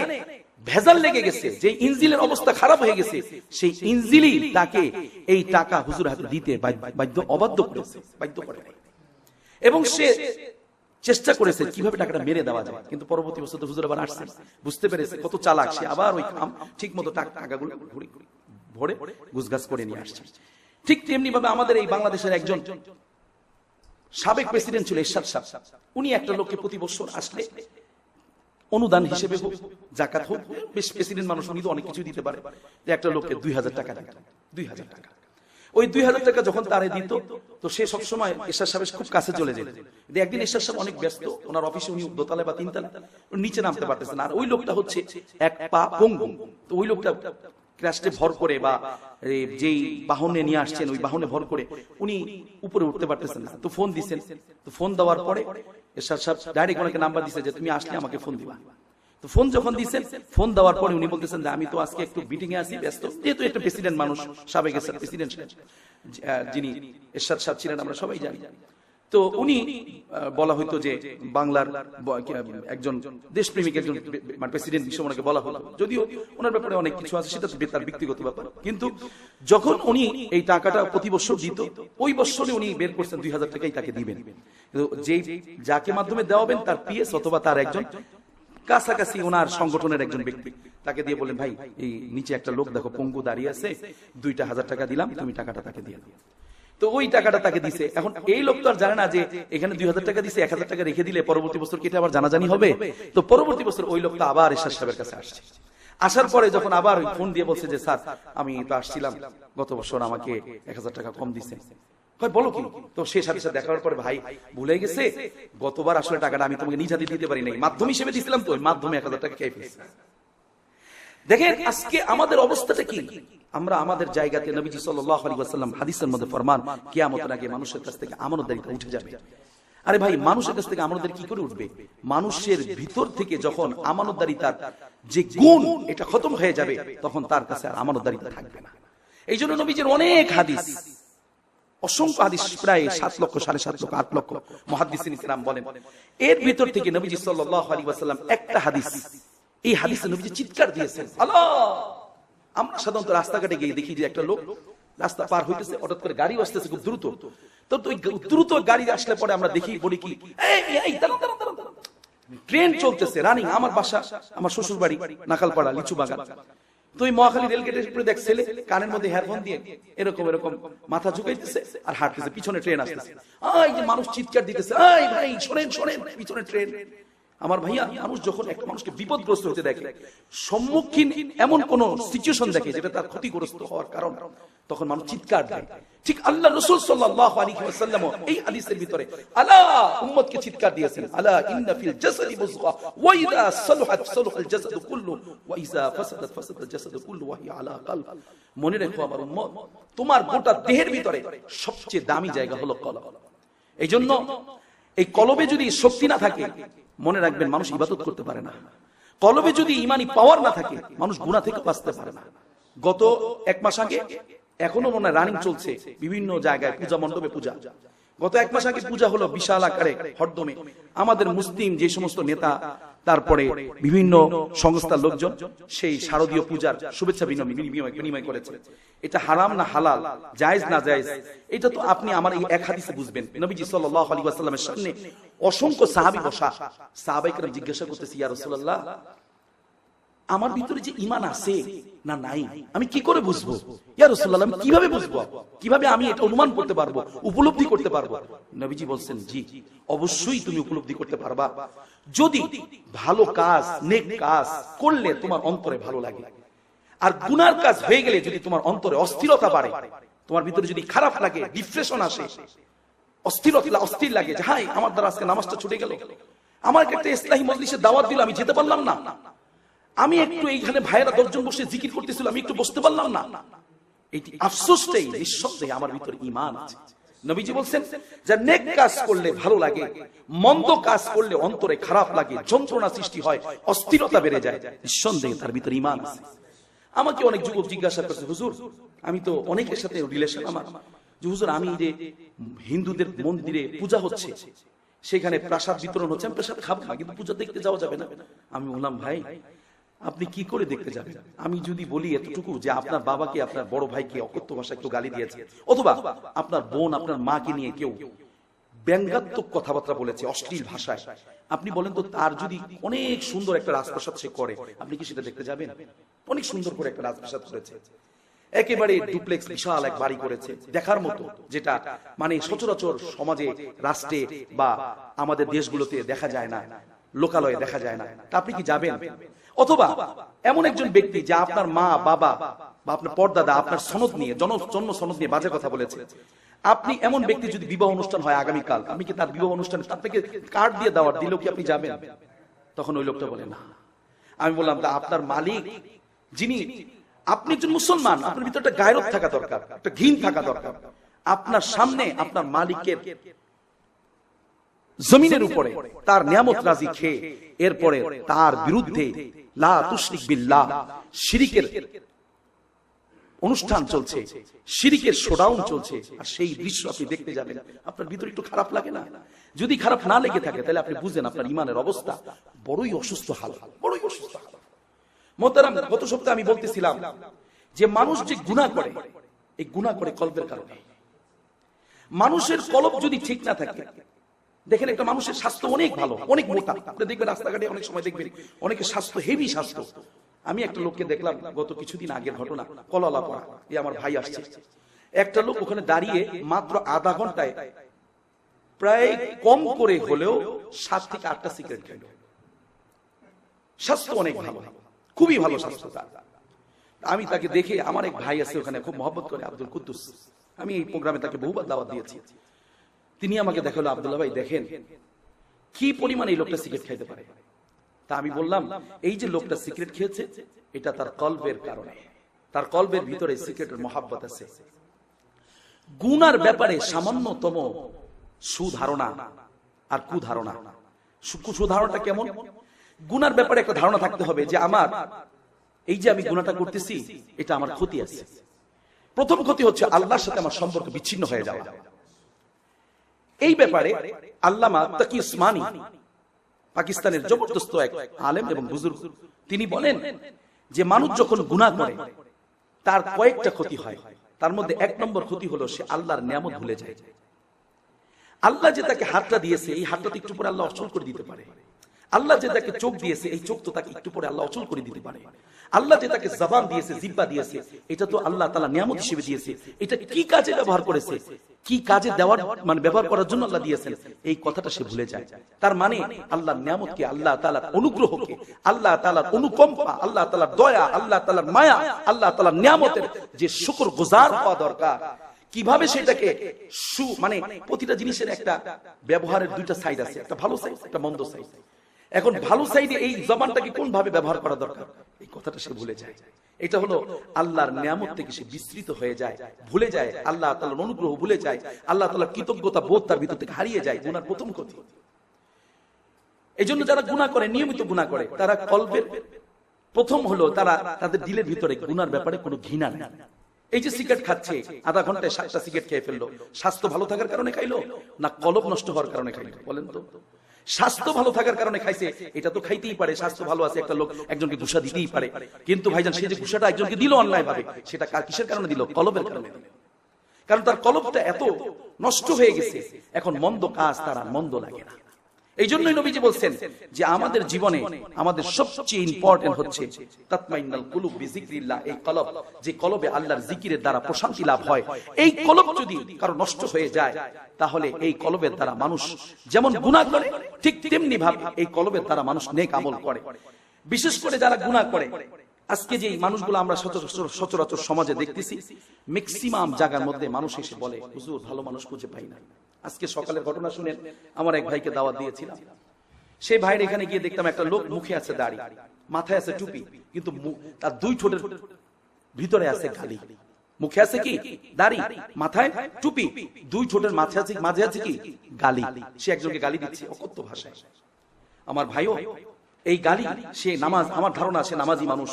ভেজাল লেগে গেছে, যে ইনজিলের অবস্থা খারাপ হয়ে গেছে, সেই ইনজিলই তাকে এই টাকা হুজুর হাতে দিতে অবাধ্য করেছে, বাধ্য করে। এবং সে চেষ্টা করেছে কিভাবে টাকাটা মেরে দেওয়া যায়, কিন্তু পরবর্তী বছর হুজুর আবার আসছেন, বুঝতে পেরেছে কত চালাক সে, আবার ওই খাম ঠিক মতো টাকাগুলো ভরে গুছগাছ করে নিয়ে আসছে। ঠিক তেমনি ভাবে আমাদের এই বাংলাদেশের একজন সাবেক প্রেসিডেন্ট ছিল এরশাদ সাহেব, উনি একটা লোককে প্রতি বছর আসলে অনুদান হিসেবে হোক, জাকাত হোক, বেশ প্রেসিডেন্ট মানুষ, উনি তো অনেক কিছু দিতে পারে, একটা লোককে 2000 টাকা দিত, 2000 টাকা। ওই 2000 টাকা যখন তারে দিত, তো সে সবসময় এরশাদ সাহেবের খুব কাছে চলে যেত। একদিন এরশাদ সাহেব অনেক ব্যস্ত, ওনার অফিসে, উনি দোতলায় বা 3তলায়, নিচে নামতে পারতেছেন, আর ওই লোকটা হচ্ছে এক পা পঙ্গু। তো ওই লোকটা ক্র্যাশে ভর করে বা যেই বাহনে নিয়ে আসছেন ওই বাহনে ভর করে উনি উপরে উঠতে পারতেছেন না। তো ফোন দিচ্ছেন, তো ফোন দেওয়ার পরে এরশাদ সাহেব ডাইরেক্ট ওনাকে নাম্বার দিচ্ছে যে তুমি আসলে আমাকে ফোন দিবা। তো ফোন যখন দিচ্ছেন, ফোন দেওয়ার পরে উনি বলতেছেন যে আমি তো আজকে একটু মিটিং এ আছি, ব্যস্ত, যেহেতু একটা প্রেসিডেন্ট মানুষ, সাবেক প্রেসিডেন্ট যিনি এরশাদ সাহেব ছিলেন আমরা সবাই জানি। তো উনি বলা হইতো যে বাংলার একজন দেশপ্রেমিক একজন প্রেসিডেন্ট হিসেবে ওনাকে বলা হলো, যদিও ওনার ব্যাপারে অনেক কিছু আছে, সেটা তার ব্যক্তিগত ব্যাপার। কিন্তু যখন উনি এই টাকাটা প্রতি বছর দিত, ওই বছরে উনি বের করছেন 2000 টাকাই তাকে দিবেন, কিন্তু যেই যাকে মাধ্যমে দেওয়াবেন তার পিএস অথবা তার একজন কাছাকাছি ওনার সংগঠনের একজন ব্যক্তি, তাকে দিয়ে বলেন, ভাই এই নিচে একটা লোক দেখো পঙ্গু দাঁড়িয়ে আছে, 2,000 টাকা দিলাম, তুমি টাকাটা তাকে দিয়ে দাও। তো ওই টাকাটা তাকে দিছে। এখন এই লোক তো আর জানে না যে এখানে 2,000 টাকা দিছে, 1,000 টাকা রেখে দিলে পরবর্তী বছর কেটে আবার জানাজানি হবে। তো পরবর্তী বছর ওই লোকটা আবার এরশাদ সাহেবের কাছে আসছে। আসার পরে যখন আবার ফোন দিয়ে বলছে যে স্যার আমি তো আসছিলাম, গত বছর আমাকে 1,000 টাকা কম দিছে। বলো কি? তো সে সাথে সাথে দেখার পরে, ভাই ভুলে গেছে, গতবার আসলে টাকাটা আমি তোমাকে নিজ হাতে দিতে পারি নাই, মাধ্যম হিসেবে দিছিলাম, তো ওই মাধ্যমে 1,000 টাকা খেয়ে ফেলছি। দেখেন আজকে আমাদের অবস্থাটা কি। আমরা আমাদের জায়গাতে নবীজি সাল্লাল্লাহু আলাইহি ওয়াসাল্লাম হাদিসের মধ্যে ফরমান, কিয়ামতের আগে মানুষের কাছ থেকে আমানতদারিতা উঠে যাবে। আরে ভাই, মানুষের কাছ থেকে আমানতদারি কি করে উঠবে? মানুষের ভিতর থেকে যখন আমানতদারিতার যে গুণ এটা খতম হয়ে যাবে, তখন তার কাছে আর আমানতদারিতা থাকবে না। এই জন্য নবীজির অনেক হাদিস, অসংখ্য হাদিস, প্রায় 7 লক্ষ, 7.5 লক্ষ, 8 লক্ষ মুহাদ্দিসিন কিরাম বলেন, এর ভিতর থেকে নবীজি সাল্লাল্লাহু আলাইহি ওয়াসাল্লাম একটা হাদিস, এই হাদিসে নবীজি চিৎকার দিয়েছেন, আল্লাহ। আমরা সাধারণত রাস্তাঘাটে গিয়ে দেখি যে একটা লোক রাস্তা পার হইতেছে, হঠাৎ করে গাড়ি আসতেছে খুব দ্রুত, তো ওই দ্রুত গাড়ি আসলে পরে আমরা দেখি, বলি কি, এই দাঁড়ান দাঁড়ান দাঁড়ান, ট্রেন চলতেছে রানিং। আমার বাসা, আমার শ্বশুর বাড়ি নাখালপাড়া, লিচু বাগান। তো ওই মহাখালী রেলগেটের উপরে দেখ ছেলে কানের মধ্যে হেয়ারফোন দিয়ে এরকম এরকম মাথা ঝুঁকাইতেছে আর হাঁটতেছে, পিছনে ট্রেন আসতেছে। এই যে মানুষ চিৎকার দিতেছে, এই ভাই শোনেন শোনেন, পিছনে ট্রেন। আমার ভাইয়া, মানুষ যখন একটা মানুষকে বিপদগ্রস্ত হতে দেখে, সম্মুখীন এমন কোন সিচুয়েশন দেখে যেটা তার ক্ষতিগ্রস্ত হওয়ার কারণ, তখন মানুষ চিৎকার দেয়। ঠিক আল্লাহ রাসূল সাল্লাল্লাহু আলাইহি ওয়াসাল্লাম এই হাদিসের ভিতরে আলা উম্মতকে চিৎকার দিয়েছেন, আলা ইন্না ফিল জাসাদি মুযগা ওয়া ইযা সালাহাত সালাহাল জাসাদু কুল্লু ওয়া ইযা ফাসাদাত ফাসাদাল জাসাদু কুল্লু ওয়া হিয়া আলা কলব। মনে রেখো আমার উম্মত, তোমার গোটা দেহের ভিতরে সবচেয়ে দামি জায়গা হলো কলব। এইজন্য এই কলবে যদি শক্তি না থাকে, মনে রাখবেন মানুষ ইবাদত করতে পারে না। কলবে যদি ইমানি পাওয়ার না থাকে, মানুষ গুনাহ থেকে বাঁচতে পারে না। গত 1 মাস আগে, এখনো মনে রানিং চলছে বিভিন্ন জায়গায় পূজা মণ্ডপে পূজা, গত 1 মাস আগে পূজা হলো বিশাল আকারে হরদমে। আমাদের মুসলিম যে সমস্ত নেতা, তারপরে বিভিন্ন সংস্থার লোকজন সেই শারদীয় পূজার শুভেচ্ছা বিনিময় করেছে। এটা হারাম না হালাল, জায়েজ না জায়েজ, এটা তো আপনি আমার এই এক হাদিসে বুঝবেন। নবীজি সাল্লাল্লাহু আলাইহি ওয়াসাল্লামের সামনে অসংখ্য সাহাবী বসা, সাহাবায়ে কেরাম জিজ্ঞাসা করতেছে, ইয়া রাসূলুল্লাহ, আমার ভিতরে যে ঈমান আছে না নাই, আমি কি করে বুঝবো? ইয়া রাসূলুল্লাহ, আমি কিভাবে বুঝবো? কিভাবে আমি এটা অনুমান করতে পারবো, উপলব্ধি করতে পারবো? নবীজি বলছেন, জি অবশ্যই তুমি উপলব্ধি করতে পারবা যদি ভালো কাজ, নেক কাজ করলে তোমার অন্তরে ভালো লাগে, আর গুনার কাজ হয়ে গেলে যদি তোমার অন্তরে অস্থিরতা বাড়ে, তোমার ভিতরে যদি খারাপ লাগে, ডিপ্রেশন আসে, অস্থির লাগে যে হাই আমার দ্বারা আজকে নামাজটা ছুটে গেল, আমার একটা ইসলাহি মজলিসে দাওয়াত দিল, আমি যেতে পারলাম না, আমি একটু এইখানে ভাইয়েরা 10 জন বসে জিকির করতেছিল, আমি একটু বসতে পারলাম না, এইটি আফসোসটাই নিঃসন্দেহে আমার ভিতরে ঈমান আছে। নবীজি বলছেন যে নেক কাজ করলে ভালো লাগে, মন্দ কাজ করলে অন্তরে খারাপ লাগে, যন্ত্রণা সৃষ্টি হয়, অস্থিরতা বেড়ে যায়, নিঃসন্দেহে তার ভিতরে ঈমান আছে। আমাকে অনেক যুবক জিজ্ঞাসা করছে, হুজুর আমি তো অনেকের সাথে রিলেশন আমার, যে হুজুর আমি যে হিন্দুদের মন্দিরে পূজা হচ্ছে, সেখানে প্রসাদ বিতরণ হচ্ছে, আমি প্রসাদ খাবো না, কিন্তু পূজা দেখতে যাওয়া যাবে না। আমি বললাম, ভাই আপনি কি করে দেখতে যাবেন? আমি যদি বলি এতটুকু যে আপনার বাবাকে, আপনার বড় ভাইকে অকথ্য ভাষায় কেউ গালি দিয়েছে, অথবা আপনার বোন, আপনার মাকে নিয়ে কেউ ব্যঙ্গাত্মক কথাবার্তা বলেছে অশ্লীল ভাষায়, আপনি বলেন তো তার যদি অনেক সুন্দর একটা রাজপ্রাসাদ সে করে, আপনি কি সেটা দেখতে যাবেন? অনেক সুন্দর করে একটা রাজপ্রাসাদ করেছে, একেবারে ডুপ্লেক্স বিশাল এক বাড়ি করেছে, দেখার মতো, যেটা মানে সচরাচর সমাজে, রাষ্ট্রে বা আমাদের দেশগুলোতে দেখা যায় না, লোকালয়ে দেখা যায় না, তা আপনি কি যাবেন? অথবা এমন একজন ব্যক্তি যে আপনার মা, বাবা বা আপনার পরদাদা আপনার সনদ নিয়ে, জন্ম সনদ নিয়ে বাজে কথা বলেছে, আপনি এমন ব্যক্তি যদি বিবাহ অনুষ্ঠান হয় আগামীকাল, আপনি কি তার বিবাহ অনুষ্ঠানে আপনাকে কার্ড দিয়ে দাওয়াত দিল, কি আপনি যাবেন? তখন ওই লোকটা বলে না। আমি বললাম, তা আপনার মালিক যিনি, আপনি একজন মুসলমান, আপনার ভিতরে একটা গায়রত থাকা দরকার, একটা ঘৃণ থাকা দরকার। আপনার সামনে আপনার মালিকের জমিনের উপরে তার নিয়ামত রাজি খেয়ে, এরপরে তার বিরুদ্ধে লা তুশরিক বিল্লাহ, শিরিকের অনুষ্ঠান চলছে, শিরিকের শোডাউন চলছে, আর সেই দৃশ্য আপনি দেখতে যাবেন, আপনার ভিতরে একটু খারাপ লাগে না? যদি খারাপ না লেগে থাকে, তাহলে আপনি বুঝেন আপনার ঈমানের অবস্থা বড়ই অসুস্থ হাল, বড়ই অসুস্থ হাল। মোহতারাম, গত সপ্তাহে আমি বলতেছিলাম যে মানুষ যে গুনাহ করে, এই গুনাহ করে কলবের কারণে। মানুষের কলব যদি ঠিক না থাকে, দেখেন একটা মানুষের স্বাস্থ্য অনেক ভালো, অনেক মোটা, আপনি দেখবেন রাস্তাঘাটে অনেক সময় দেখবেন অনেকের স্বাস্থ্য হেভি স্বাস্থ্য। আমি একটা লোককে দেখলাম গত কিছুদিন আগের ঘটনা, কলালা পড়া, আমার ভাই আসছে, একটা লোক ওখানে দাঁড়িয়ে মাত্র আধা ঘন্টায় প্রায় কম করে হলেও 7 থেকে 8টা সিগারেট খেল। স্বাস্থ্য অনেক ভালো, খুবই ভালো স্বাস্থ্য তার। আমি তাকে দেখে, আমার এক ভাই আছে ওখানে খুব মহব্বত করে, আব্দুল কুদ্দুস, আমি এই প্রোগ্রামে তাকে বহুবার দাওয়াত দিয়েছি। তিনি আমাকে দেখালো, আব্দুল্লাহ ভাই দেখেন কি পরিমাণ এই লোকটা সিগারেট খাইতে পারে। তা আমি বললাম, এই যে লোকটা সিগারেট খেয়েছে এটা তার কলবের কারণে, তার কলবের ভিতরে সিগারেটের মহাব্বত আছে। গুনার ব্যাপারে সামান্যতম সুধারণা আর কুধারণা। সুধারণাটা কেমন? গুনার ব্যাপারে একটা ধারণা থাকতে হবে যে আমার এই যে আমি গুনাহটা করতেছি এটা আমার ক্ষতি আছে। প্রথম ক্ষতি হচ্ছে আল্লাহর সাথে আমার সম্পর্ক বিচ্ছিন্ন হয়ে যাওয়া। এই ব্যাপারে আল্লামা তাকি উসমানী, পাকিস্তানের জবরদস্ত এক আলেম এবং বুজুর্গ, তিনি বলেন যে মানুষ যখন গুনাহ করে তার কয়েকটা ক্ষতি হয়। তার মধ্যে 1 নম্বর ক্ষতি হলো সে আল্লাহর নিয়ামত ভুলে যায়। আল্লাহ যে তাকে হাতটা দিয়েছে, এই হাতটা একটু পরে আল্লাহ অচল করে দিতে পারে। আল্লাহ যে তাকে চোখ দিয়েছে, এই চোখ তো তাকে একটু পরে আল্লাহ অচল করে দিতে পারে। আল্লাহ যে তাকে জবান দিয়েছে, জিহ্বা দিয়েছে, এটা তো আল্লাহ তাআলা নিয়ামত হিসেবে দিয়েছে। এটা কি কাজে ব্যবহার করেছে, কি কাজে দেওয়ার মানে ব্যবহার করার জন্য আল্লাহ দিয়েছেন, এই কথাটা সে ভুলে যায়। তার মানে আল্লাহর নিয়ামতকে, আল্লাহ তাআলার অনুগ্রহকে, আল্লাহ তাআলার অনুকম্পা, আল্লাহ তাআলার দয়া, আল্লাহ তাআলার মায়া, আল্লাহ তাআলার নিয়ামতের যে শুকরগুজার হওয়া দরকার, কিভাবে সেটাকে মানে প্রতিটা জিনিসের একটা ব্যবহারের 2টা সাইড আছে, একটা ভালো সাইড, একটা মন্দ সাইড। এখন ভালো সাইডে এই জবানটাকে কোন ভাবে ব্যবহার করা দরকার, এই কথাটা সে ভুলে যায়। এটা হলো আল্লাহর নিয়ামত থেকে সে বিস্তৃত হয়ে যায়, ভুলে যায় আল্লাহ তাআলার অনুগ্রহ, ভুলে যায় আল্লাহ তাআলার কৃতজ্ঞতা বোধ তার ভিতর থেকে হারিয়ে যায়। গুনার প্রথম ক্ষতি। এই জন্য যারা গুনাহ করে, নিয়মিত গুনাহ করে, তারা কলবের প্রথম হলো তারা তাদের দিলের ভিতরে গুনার ব্যাপারে কোনো ঘৃণা নেই। এই যে সিগারেট খাচ্ছে, আধা ঘন্টায় 7টা সিগারেট খেয়ে ফেললো, স্বাস্থ্য ভালো থাকার কারণে খাইলো না কলব নষ্ট হওয়ার কারণে খাইলো? বলেন তো। স্বাস্থ্য ভালো থাকার কারণে খাইছে, এটা তো খাইতেই পারে, স্বাস্থ্য ভালো আছে একটা লোক একজনকে ঘুষা দিতেই পারে। কিন্তু ভাইজান সে যে ঘুষাটা একজনকে দিল অন্যায় ভাবে, সেটা কিসের কারণে দিল? কলবের কারণে। কারণ তার কলবটা এত নষ্ট হয়ে গেছে, এখন মন্দ কাজ তার আর মন্দ লাগে না। এই জন্যই নবীজি বলছেন যে আমাদের জীবনে আমাদের সবচেয়ে ইম্পর্টেন্ট হচ্ছে তাতমাইন্নাল কুলুব বিযিকরিল্লাহ, এই কলব, যে কলবে আল্লাহর জিকিরের দ্বারা প্রশান্তি লাভ হয়। এই কলব যদি কারো নষ্ট হয়ে যায়, তাহলে এই কলবের দ্বারা মানুষ যেমন গুনাহ করে, ঠিক তেমনি ভাবে এই কলবের দ্বারা মানুষ নেক আমল করে। বিশেষ করে যারা গুনাহ করে, আজকে যে মানুষগুলো আমরা সচরাচর সমাজে দেখতেছি, ম্যাক্সিমাম জায়গার মধ্যে মানুষ এসে বলে, হুজুর ভালো মানুষ খুঁজে পাই না। আজকে সকালের ঘটনা শুনেন, আমার এক ভাইকে দাওয়াত দিয়েছিলাম, সেই ভাইয়ের এখানে গিয়ে দেখতাম একটা লোক মুখে আছে দাড়ি, মাথায় আছে টুপি, কিন্তু তার 2 ঠোঁটের ভিতরে আছে গালি। মুখে আছে কি দাড়ি, মাথায় টুপি, 2 ঠোঁটের মাঝে আছে কি গালি। সে একজনকে গালি দিচ্ছে অকথ্য ভাষায়। আমার ভাইও এই গালি, সে নামাজ, আমার ধারণা সে নামাজি মানুষ,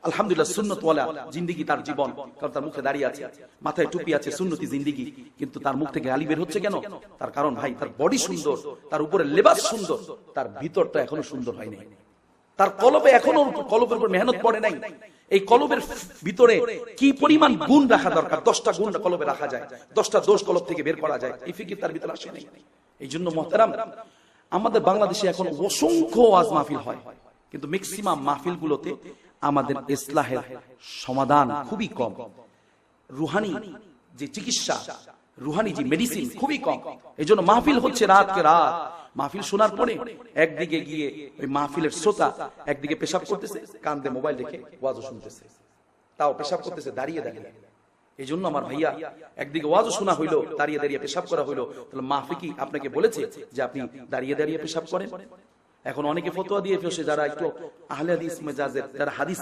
আলহামদুলিল্লাহ সুন্নতওয়ালা জিন্দেগি তার জীবন, কারণ তার মুখে দাঁড়িয়ে আছে, মাথায় টুপি আছে, সুন্নতি জিন্দেগি। কিন্তু তার মুখ থেকে গালি বের হচ্ছে কেন? তার কারণ ভাই, তার বডি সুন্দর, তার উপরে লেবাস সুন্দর, তার ভিতরটা এখনো সুন্দর হয়নি। তার কলবে এখনো, কলবের উপর মেহনত পড়ে নাই। এই কলবের ভিতরে কি পরিমাণ গুণ রাখা দরকার, 10টা গুণ কলবে রাখা যায়, 10টা দোষ কলব থেকে বের করা যায়, এই ফিকির তার ভিতরে আসে নাই। এই জন্য মুহতারাম, আমাদের বাংলাদেশে এখন অসংখ্য ওয়াজ মাহফিল হয়, কিন্তু ম্যাক্সিমাম মাহফিল গুলোতে আমাদের ইসলাহের সমাধান খুবই কম। রুহানি যে চিকিৎসা, রুহানি যে মেডিসিন খুবই কম। এই জন্য মাহফিল হচ্ছে রাতকে রাত। মাহফিল শোনার পরে একদিকে গিয়ে ওই মাহফিলের শ্রোতা একদিকে পেশাব করতেছে, কান্দে মোবাইল রেখে ওয়াজও শুনতেছে, তাও পেশাব করতেছে দাঁড়িয়ে দাঁড়িয়ে। এই জন্য আমার ভাইয়া, একদিকে ওয়াজও শোনা হইলো, দাঁড়িয়ে দাঁড়িয়ে পেশাব করা হইলো, তাহলে মাহফিল কি আপনাকে বলেছে যে আপনি দাঁড়িয়ে দাঁড়িয়ে পেশাব করেন? এখন অনেকে ফতোয়া দিয়ে ফেসে, যারা একটু আহলে হাদিস মেজাজের, যারা হাদিস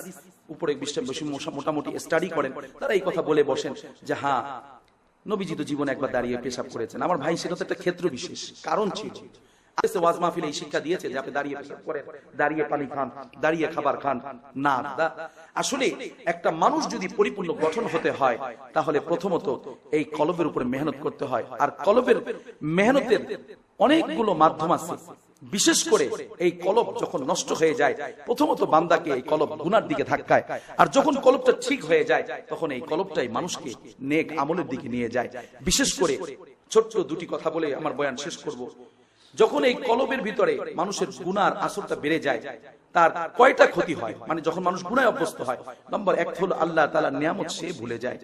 উপরে বেশি মোটামুটি স্টাডি করেন, তারা এই কথা বলে বসেন যে হ্যাঁ নবীজি তো জীবনে একবার দাঁড়িয়ে পেশাব করেছেন। আমার ভাই, সেটা তো একটা ক্ষেত্র বিশেষ কারণ ছিল। ওয়াজ মাহফিলে এই শিক্ষা দিয়েছে যে আপনি দাঁড়িয়ে পেশাব করেন, দাঁড়িয়ে পানি খান, দাঁড়িয়ে খাবার খান না। আসলে একটা মানুষ যদি পরিপূর্ণ গঠন হতে হয়, তাহলে প্রথমত এই কলবের উপরে মেহনত করতে হয়। আর কলবের মেহনতের অনেকগুলো মাধ্যম আছে। বিশেষ করে এই কলব যখন নষ্ট হয়ে যায়, প্রথমত বান্দাকে এই কলব গুনার দিকে ধাক্কায়, আর যখন কলবটা ঠিক হয়ে যায়, তখন এই কলবটাই মানুষকে নেক আমলের দিকে নিয়ে যায়। বিশেষ করে ছোট্ট 2টি কথা বলে আমার বয়ান শেষ করব। যখন এই কলবের ভিতরে মানুষের গুনার আসরটা বেড়ে যায়, তার কয়টা ক্ষতি হয়? মানে যখন মানুষ গুনায় অভ্যস্ত হয়, নম্বর 1 হলো আল্লাহ তাআলার নিয়ামত সে ভুলে যায়।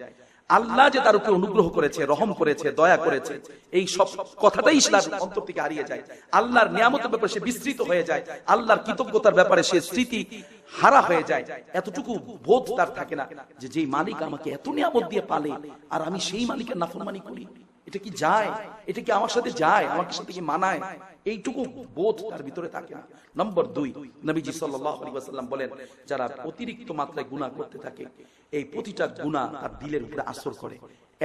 আল্লাহ যে তার উপর অনুগ্রহ করেছে, রহম করেছে, দয়া করেছে, এই সব কথাটাই ইসলাম অন্তর থেকে হারিয়ে যায়। আল্লাহর নিয়ামতের ব্যাপারে সে বিস্তৃত হয়ে যায়, আল্লাহর কৃতজ্ঞতার ব্যাপারে সে স্মৃতি হারা হয়ে যায়। এতটুকু বোধ তার থাকে না যে যেই মালিক আমাকে এত নিয়ামত দিয়ে পালে আর আমি সেই মালিকের নাফরমানি করি, এটা কি যায়? এটা কি আমার সাথে যায়? আমার সাথে কি মানায়? এইটুকু বোধ তার ভিতরে থাকে না। নম্বর 2, নবীজি সাল্লাল্লাহু আলাইহি ওয়াসাল্লাম বলেন, যারা অতিরিক্ত মাত্রায় গুনাহ করতে থাকে, এই প্রতিটা গুনাহ তার দিলের উপরে আসর করে।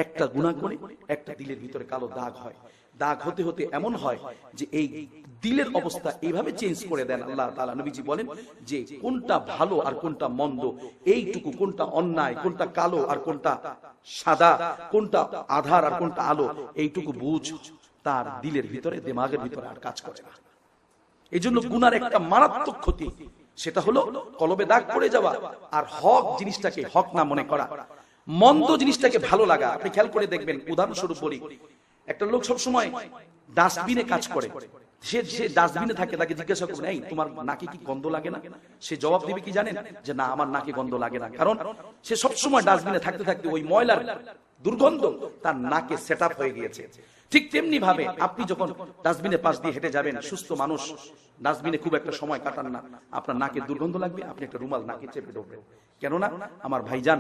একটা গুনাহ করে একটা দিলের ভিতরে কালো দাগ হয়। দাগ হতে হতে এমন হয় যে এই দিলের অবস্থা এইভাবে চেঞ্জ করে দেন আল্লাহ তাআলা। নবীজি বলেন যে কোনটা ভালো আর কোনটা মন্দ, এইটুকু, কোনটা অন্যায়, কোনটা কালো আর কোনটা সাদা, কোনটা আধার আর কোনটা আলো, এইটুকু বুঝ তার দিলের ভিতরে, দিমাগের ভিতরে আর কাজ করে না। এই জন্য গুনার একটা মারাত্মক ক্ষতি, সেটা হলো কলবে দাগ পড়ে যাওয়া আর হক জিনিসটাকে হক না মনে করা, মন্দ জিনিসটাকে ভালো লাগা। আপনি খেয়াল করে দেখবেন, উদাহরণস্বরূপ বলি, একটা লোক সব সময় ডাস্টবিনে কাজ করে, সে ডাস্টবিনে থাকে, তাকে জিজ্ঞাসা করবেন, এই তোমার নাকে কি গন্ধ লাগে না? সে জবাব দিবে কি জানেন? যে না, আমার নাকে গন্ধ লাগে না। কারণ সে সব সময় ডাস্টবিনে থাকতে থাকতে ওই ময়লার দুর্গন্ধ তার নাকে সেট আপ হয়ে গিয়েছে। ঠিক তেমনি ভাবে আপনি যখন ডাস্টবিনের পাশ দিয়ে হেঁটে যাবেন, সুস্থ মানুষ ডাস্টবিনে খুব একটা সময় কাটান না, আপনার নাকে দুর্গন্ধ লাগবে, আপনি একটা রুমাল নাকে চেপে ঢুকবেন। কেননা আমার ভাইজান,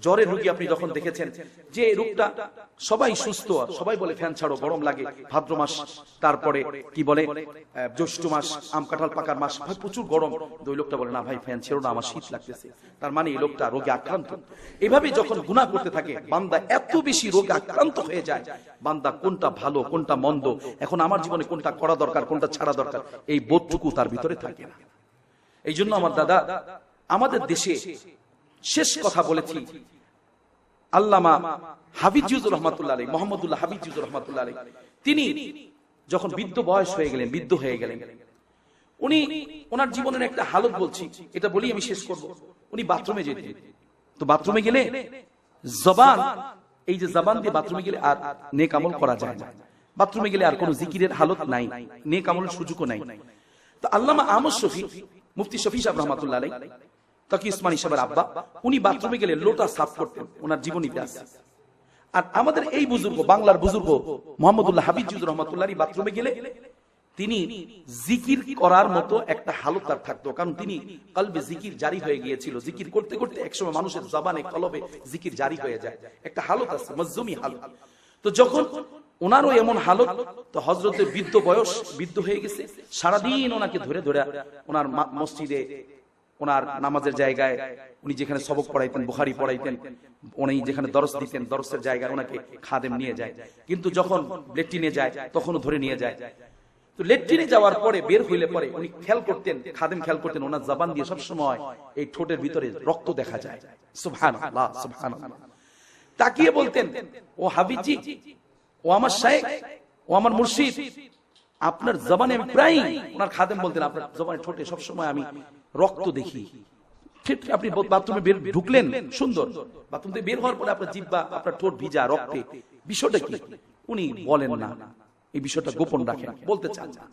জ্বরের রোগী আপনি যখন দেখেছেন যে রোগটা সবাই সুস্থ, সবাই বলে ফ্যান ছাড়ো, গরম লাগে, ভাদ্র মাস, তারপরে কি বলে জ্যৈষ্ঠ মাস, আম কাঁঠাল পাকার মাস, ভাই প্রচুর গরম, ওই লোকটা বলে না ভাই ফ্যান ছেড়ো না, আমার শীত লাগতেছে। তার মানে এই লোকটা রোগে আক্রান্ত। এভাবে যখন গুনাহ করতে থাকে বান্দা এত বেশি রোগে আক্রান্ত হয়ে যায়, বান্দা কোনটা ভালো কোনটা মন্দ, এখন আমার জীবনে কোনটা করা দরকার কোনটা ছাড়া দরকার, এই বোধটুকু তার ভিতরে থাকে না। এই জন্য আমার দাদা, আমাদের দেশে শেষ কথা বলেছি, আল্লামা হাফিজুর রহমাতুল্লাহ আলাইহি, মোহাম্মদুল্লাহ হাফিজুর রহমাতুল্লাহ আলাইহি, তিনি যখন বৃদ্ধ বয়স হয়ে গেলেন, বৃদ্ধ হয়ে গেলেন, উনি ওনার জীবনের একটা হালত বলছি, এটা বলি আমি শেষ করব। উনি বাথরুমে যেতেন, তো বাথরুমে গেলে জবান, এই যে জবান দিয়ে বাথরুমে গেলে আর নেক আমল করা যায় না, বাথরুমে গেলে আর কোনো জিকিরের হালত নাই, নেক আমলের সুযোগও নাই। তো আল্লামা আহমদ শফি, মুফতি শফি সাহেব রহমাতুল্লাহ আলাইহি, তাকি উসমানী সাহেবের আব্বা, উনি বাথরুমে গেলে লোটা সাফ করতেন, ওনার জীবনীতে আছে। আর আমাদের এই বুজুর্গ, বাংলার বুজুর্গ মোহাম্মদুল্লাহ হাফিজুর রহমাতুল্লাহ আলাইহি বাথরুমে গেলে তিনি জিকির করার মতো একটা হালত তার থাকতো, কারণ তিনি কলবে জিকির জারি হয়ে গিয়েছিল। জিকির করতে করতে একসময় মানুষের জবানে কলবে জিকির জারি হয়ে যায়, একটা হালত আছে, মজজুমি হালত। তো যখন ওনারও এমন হালত, তো হযরতের বৃদ্ধ বয়স, বৃদ্ধ হয়ে গেছে, সারাদিন ওনাকে ধরে ধরে ওনার মসজিদে, ওনার নামাজের জায়গায়, উনি যেখানে সবক পড়াইতেন, বুখারী পড়াইতেন, উনি যেখানে দরস দিতেন, দরসের জায়গায় ওনাকে খাদেম নিয়ে যায়। কিন্তু যখন লেট্রিনে যায় তখনও ধরে নিয়ে যায়। তো লেট্রিনে যাওয়ার পরে বের হইলে পরে উনি খেয়াল করতেন, খাদেম খেয়াল করতেন, ওনার জবান দিয়ে সব সময় এই ঠোঁটের ভিতরে রক্ত দেখা যায়। সুবহানাল্লাহ, সুবহানাল্লাহ। তাকিয়ে বলতেন, ও হাবিজি, ও আমার শাইখ, ও আমার মুর্শিদ, আপনার জবানে আমি প্রায়, ওনার খাদেম বলতেন, আপনার জবানে ঠোঁটে সব সময় আমি রক্ত দেখি। ঠিক আপনি বাথরুমে বের ঢুকলেন, সুন্দর, বাথরুম থেকে বের হওয়ার পরে আপনার জিহ্বা, আপনার ঠোঁট ভিজা রক্তে, বিষয়টা কি? উনি বলেন না, এই বিষয়টা গোপন রাখেন, বলতে চান না।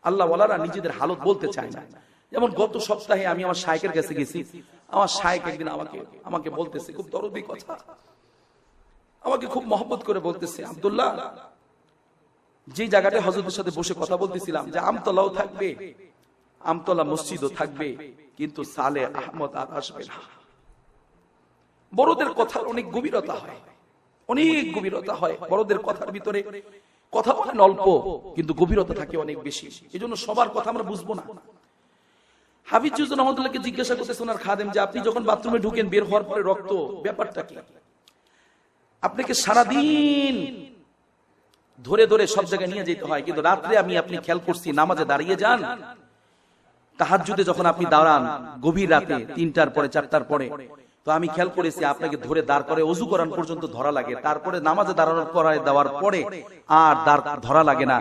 আল্লাহ ওয়ালারা নিজেদের হালত বলতে চায় না। যেমন গত সপ্তাহে আমি আমার শাইখের কাছে গেছি, আমার শাইখ একদিন আমাকে বলতেছে, খুব দরদি কথা, আমাকে খুব মহব্বত করে বলতেছে, আব্দুল্লাহ, যে জায়গাটা হযরতের সাথে বসে কথা বলতেছিলাম, যে আমতলাও থাকবে, আমতলা মসজিদও থাকবে, কিন্তু সালে আহমদ আর আসবে না। বড়দের কথার অনেক গভীরতা হয়, অনেক গভীরতা হয় বড়দের কথার ভিতরে। কথা বলেন অল্প, কিন্তু গভীরতা থাকে অনেক বেশি। এই জন্য সবার কথা আমরা বুঝবো না। হাফিজুর রহমাতুল্লাহকে জিজ্ঞাসা করতেছে ওনার খাদেম, যে আপনি যখন বাথরুমে ঢুকেন, বের হওয়ার পরে রক্ত, ব্যাপারটা কি? আপনাকে সারাদিন ধরে ধরে সব জায়গায় নিয়ে যেতে হয়, কিন্তু রাত্রে আপনি খেয়াল করছি নামাজে দাঁড়িয়ে যান, তাহাজ্জুদে যখন আপনি দাঁড়ান গভীর রাতে 3টার পরে 4টার পরে, তো আমি খেয়াল করেছি আপনাকে ধরে দাঁড় করে ওযু করান পর্যন্ত ধরা লাগে, তারপরে নামাজে দাঁড়ানোর করায় দেওয়ার পরে আর ধরা লাগে না।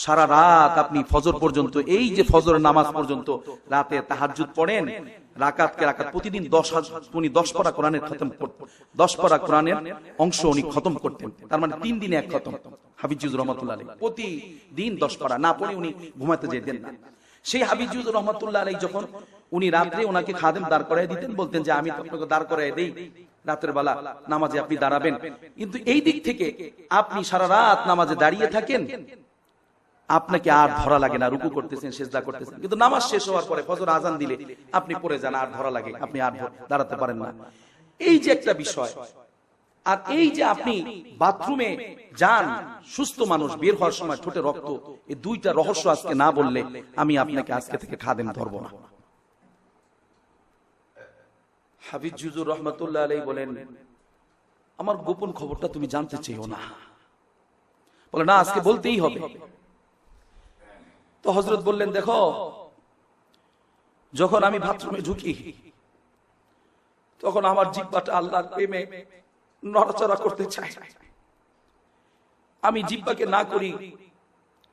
সারা রাত আপনি ফজর পর্যন্ত, এই যে ফজরের নামাজ পর্যন্ত রাতে তাহাজ্জুদ পড়েন, রাকাতকে রাকাত প্রতিদিন 10 পারা কোরআনের খতম করতেন, 10 পারা কোরআনের অংশ উনি খতম করতেন। তার মানে 3 দিনে এক খতম। হাফিজুর রহমাতুল্লাহ আলাইহি প্রতিদিন 10 পারা না পড়ে উনি ঘুমাতে যেতেন না। সেই হাফিজুর রহমাতুল্লাহ আলাইহি যখন উনি রাত্রে ওনাকে খাদেম দাঁড় করায় দিতেন, বলতেন যে আমি তো আপনাকে দাঁড় করায় দেই, রাতের বেলা নামাজে আপনি দাঁড়াবেন, কিন্তু এই দিক থেকে আপনি সারা রাত নামাজে দাঁড়িয়ে থাকেন, আপনাকে আর ধরা লাগে না, রুকু করতেছেন, সেজদা করতেছেন, কিন্তু নামাজ শেষ হওয়ার পরে ফজর আজান দিলে আপনি পড়ে যান, আর ধরা লাগে, আপনি আর দাঁড়াতে পারেন না। এই যে একটা বিষয়, আর এই যে আপনি বাথরুমে যান, সুস্থ মানুষ বের হওয়ার সময় ঠোঁটে রক্ত, এই দুইটা রহস্য আজকে না বললে আমি আপনাকে আজকে থেকে খাদেম ধরব না। হাফিজ জুজুর রহমাতুল্লাহ আলাইহি বলেন, আমার গোপন খবরটা তুমি জানতে চেয়েও না। বলে না, আজকে বলতেই হবে। তো হযরত বললেন, দেখো, যখন আমি বাথরুমে ঢুকি তখন আমার জিহ্বাটা আল্লাহর প্রেমে নড়াচড়া করতে চায়। আমি জিহ্বাকে না করি,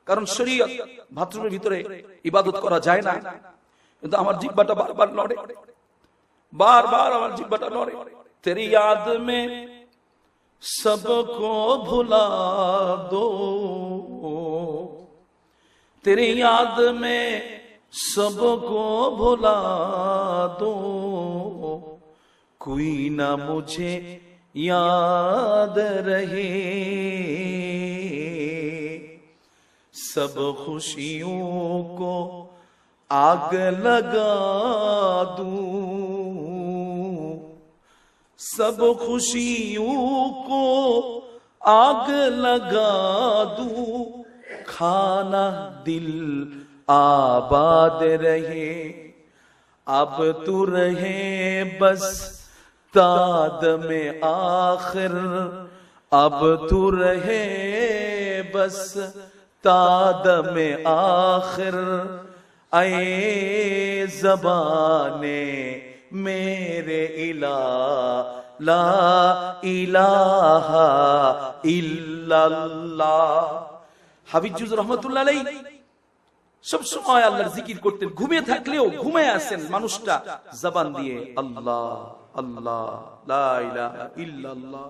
কারণ শরীয়ত বাথরুমের ভিতরে ইবাদত করা যায় না, কিন্তু আমার জিহ্বাটা বারবার নড়ে, বারবার আমার জিহ্বাটা নড়ে। তেরি याद में सबको भुला दो, तेरी याद में सबको भुला दो, कोई ना मुझे याद रहे, सब खुशियों को आग लगा दूं, सब खुशियों को आग लगा दूं, खाना दिल आबाद रहे, अब तू रहे बस ताद में आखिर, अब तू रहे बस ताद में आखिर, ऐ ज़बाने मेरे इला ला इलाहा इल्लाल्लाह। হাফিজ জুজুর রহমাতুল্লাহ আলাইহি সব সময় আল্লাহর জিকির করতেন, ঘুমিয়ে থাকলেও ঘুমায় আছেন মানুষটা জবান দিয়ে আল্লাহ আল্লাহ লা ইলাহা ইল্লাল্লাহ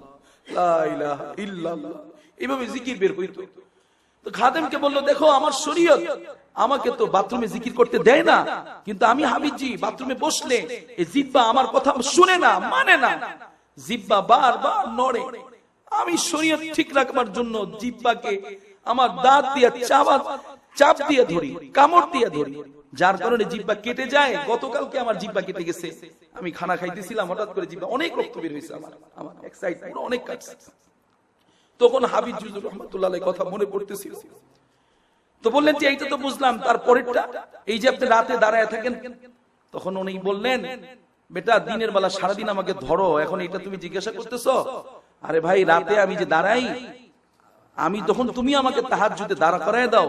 লা ইলাহা ইল্লাল্লাহ এইভাবে জিকির বের হইতো। তো খাদেমকে বলল, দেখো, আমার শরীয়ত আমাকে তো বাথরুমে জিকির করতে দেয় না, কিন্তু আমি হাফিজি বাথরুমে বসলে এই জিহ্বা আমার কথা শুনে না, মানে না, জিহ্বা বারবার নড়ে। আমি শরীয়ত ঠিক রাখবার জন্য জিহ্বাকে আমার দাঁত দিয়ে চাপ দিয়ে ধরি, কামড় দিয়ে ধরি, যার কারণে জিহ্বা কেটে যায়। গতকালকে আমার জিহ্বা কেটে গেছে, আমি খানা খাইতেছিলাম, হঠাৎ করে জিহ্বা অনেক রক্ত বের হয়েছে, আমার এক সাইড পুরো অনেক কাটছে। তখন হাফিজ জুজুর রহমাতুল্লাহ আলাইহি কথা মনে পড়তেছিল। তো বললেন যে এইটা তো বুঝলাম, তারপরেরটা, এই যে আপনি রাতে দাঁড়ায় থাকেন। তখন উনি বললেন, বেটা, দিনের বেলা সারাদিন আমাকে ধরো, এখন এটা তুমি জিজ্ঞাসা করতেছো? আরে ভাই, রাতে আমি যে দাঁড়াই, আমি তখন তুমি আমাকে তাহাজ্জুদে দাঁড়া করায় দাও,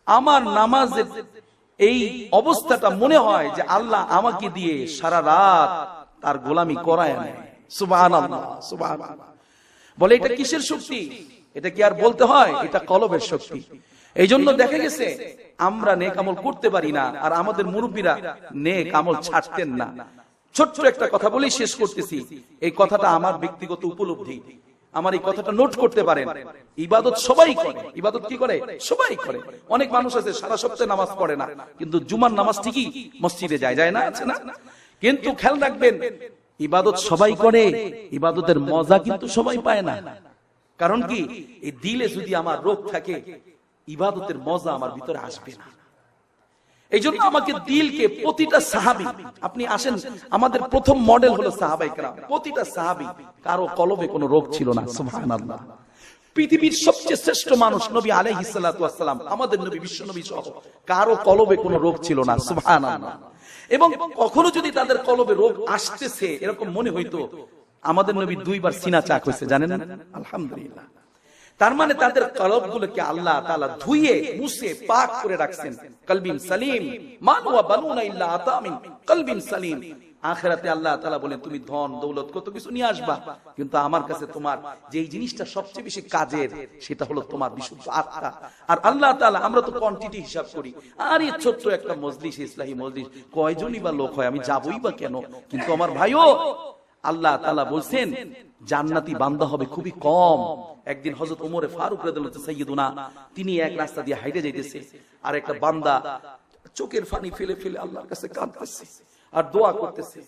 আমার নামাজের এই অবস্থাটা মনে হয় যে আল্লাহ আমাকে দিয়ে সারা রাত তার গোলামি করায় নেয়। সুবহানাল্লাহ, সুবহানাল্লাহ। বলে এটা কিসের শক্তি? এটা কি আর বলতে হয়? এটা কলবের শক্তি। এই জন্য দেখা গেছে আমরা নেক আমল করতে পারি না, আর আমাদের মুরব্বীরা নেক আমল ছাড়তেন না। ছোট্ট একটা কথা বলেই শেষ করতেছি, এই কথাটা আমার ব্যক্তিগত উপলব্ধি, আমার এই কথাটা নোট করতে পারেন। ইবাদত সবাই করে, ইবাদত কি করে? সবাই করে। অনেক মানুষ আছে সারা সপ্তাহে নামাজ পড়ে না, কিন্তু জুমার নামাজ ঠিকই মসজিদে যায়, যায় না? আছে না? কিন্তু খেয়াল রাখবেন, ইবাদত সবাই করে, ইবাদতের মজা কিন্তু সবাই পায় না। কারণ কি? এই দিলে যদি আমার রোগ থাকে, ইবাদতের মজা আমার ভিতরে আসবে না। এই জন্য আমাকে দিলকে, প্রতিটা সাহাবী, আপনি আসেন, আমাদের প্রথম মডেল হলো সাহাবায়ে কেরাম। প্রতিটা সাহাবী, কারো কলবে কোনো রোগ ছিল না। সুবহানাল্লাহ। পৃথিবীর সবচেয়ে শ্রেষ্ঠ মানুষ নবী আলাইহিস সালাতু ওয়াস সালাম, আমাদের নবী, বিশ্ব নবী সহ, কারো কলবে কোনো রোগ ছিল না। সুবহানাল্লাহ। এবং কখনো যদি তাদের কলবে রোগ আসতেছে এরকম মনে হইতো, আমাদের নবী 2 বার সিনা চাক হয়েছে, জানেন? আলহামদুলিল্লাহ। তার মানে তাদের কলবগুলোকে আল্লাহ তাআলা ধুইয়ে মুছে পাক করে রাখছেন। কলবিন সালিম মান ওয়া বানুনা ইল্লা আতামিন কলবিন সালিম। আখিরাতে আল্লাহ তাআলা বলেন তুমি ধন দৌলত কত কিছু নিয়ে আসবা, কিন্তু আমার কাছে তোমার যেই জিনিসটা সবচেয়ে বেশি কাজের সেটা হলো তোমার বিশুদ্ধ আত্মা। আর আল্লাহ তাআলা, আমরা তো কোয়ান্টিটি হিসাব করি, আর এই ছোট্ট একটা মজলিস, ইসলাহি মজলিস, কয়জনই বা লোক হয়, আমি যাবই বা কেন? কিন্তু আমার ভাইও, আল্লাহ তাআলা বলছেন জান্নাতি বান্দা হবে খুবই কম। একদিন হযরত ওমরে ফারুক রাদিয়াল্লাহু তাআলা সাইয়্যিদুনা, তিনি এক রাস্তা দিয়ে হাইটে যাইতেছে, আর একটা বান্দা চোখের পানি ফেলে ফেলে আল্লাহর কাছে কাঁদতেছে আর দোয়া করতেছে,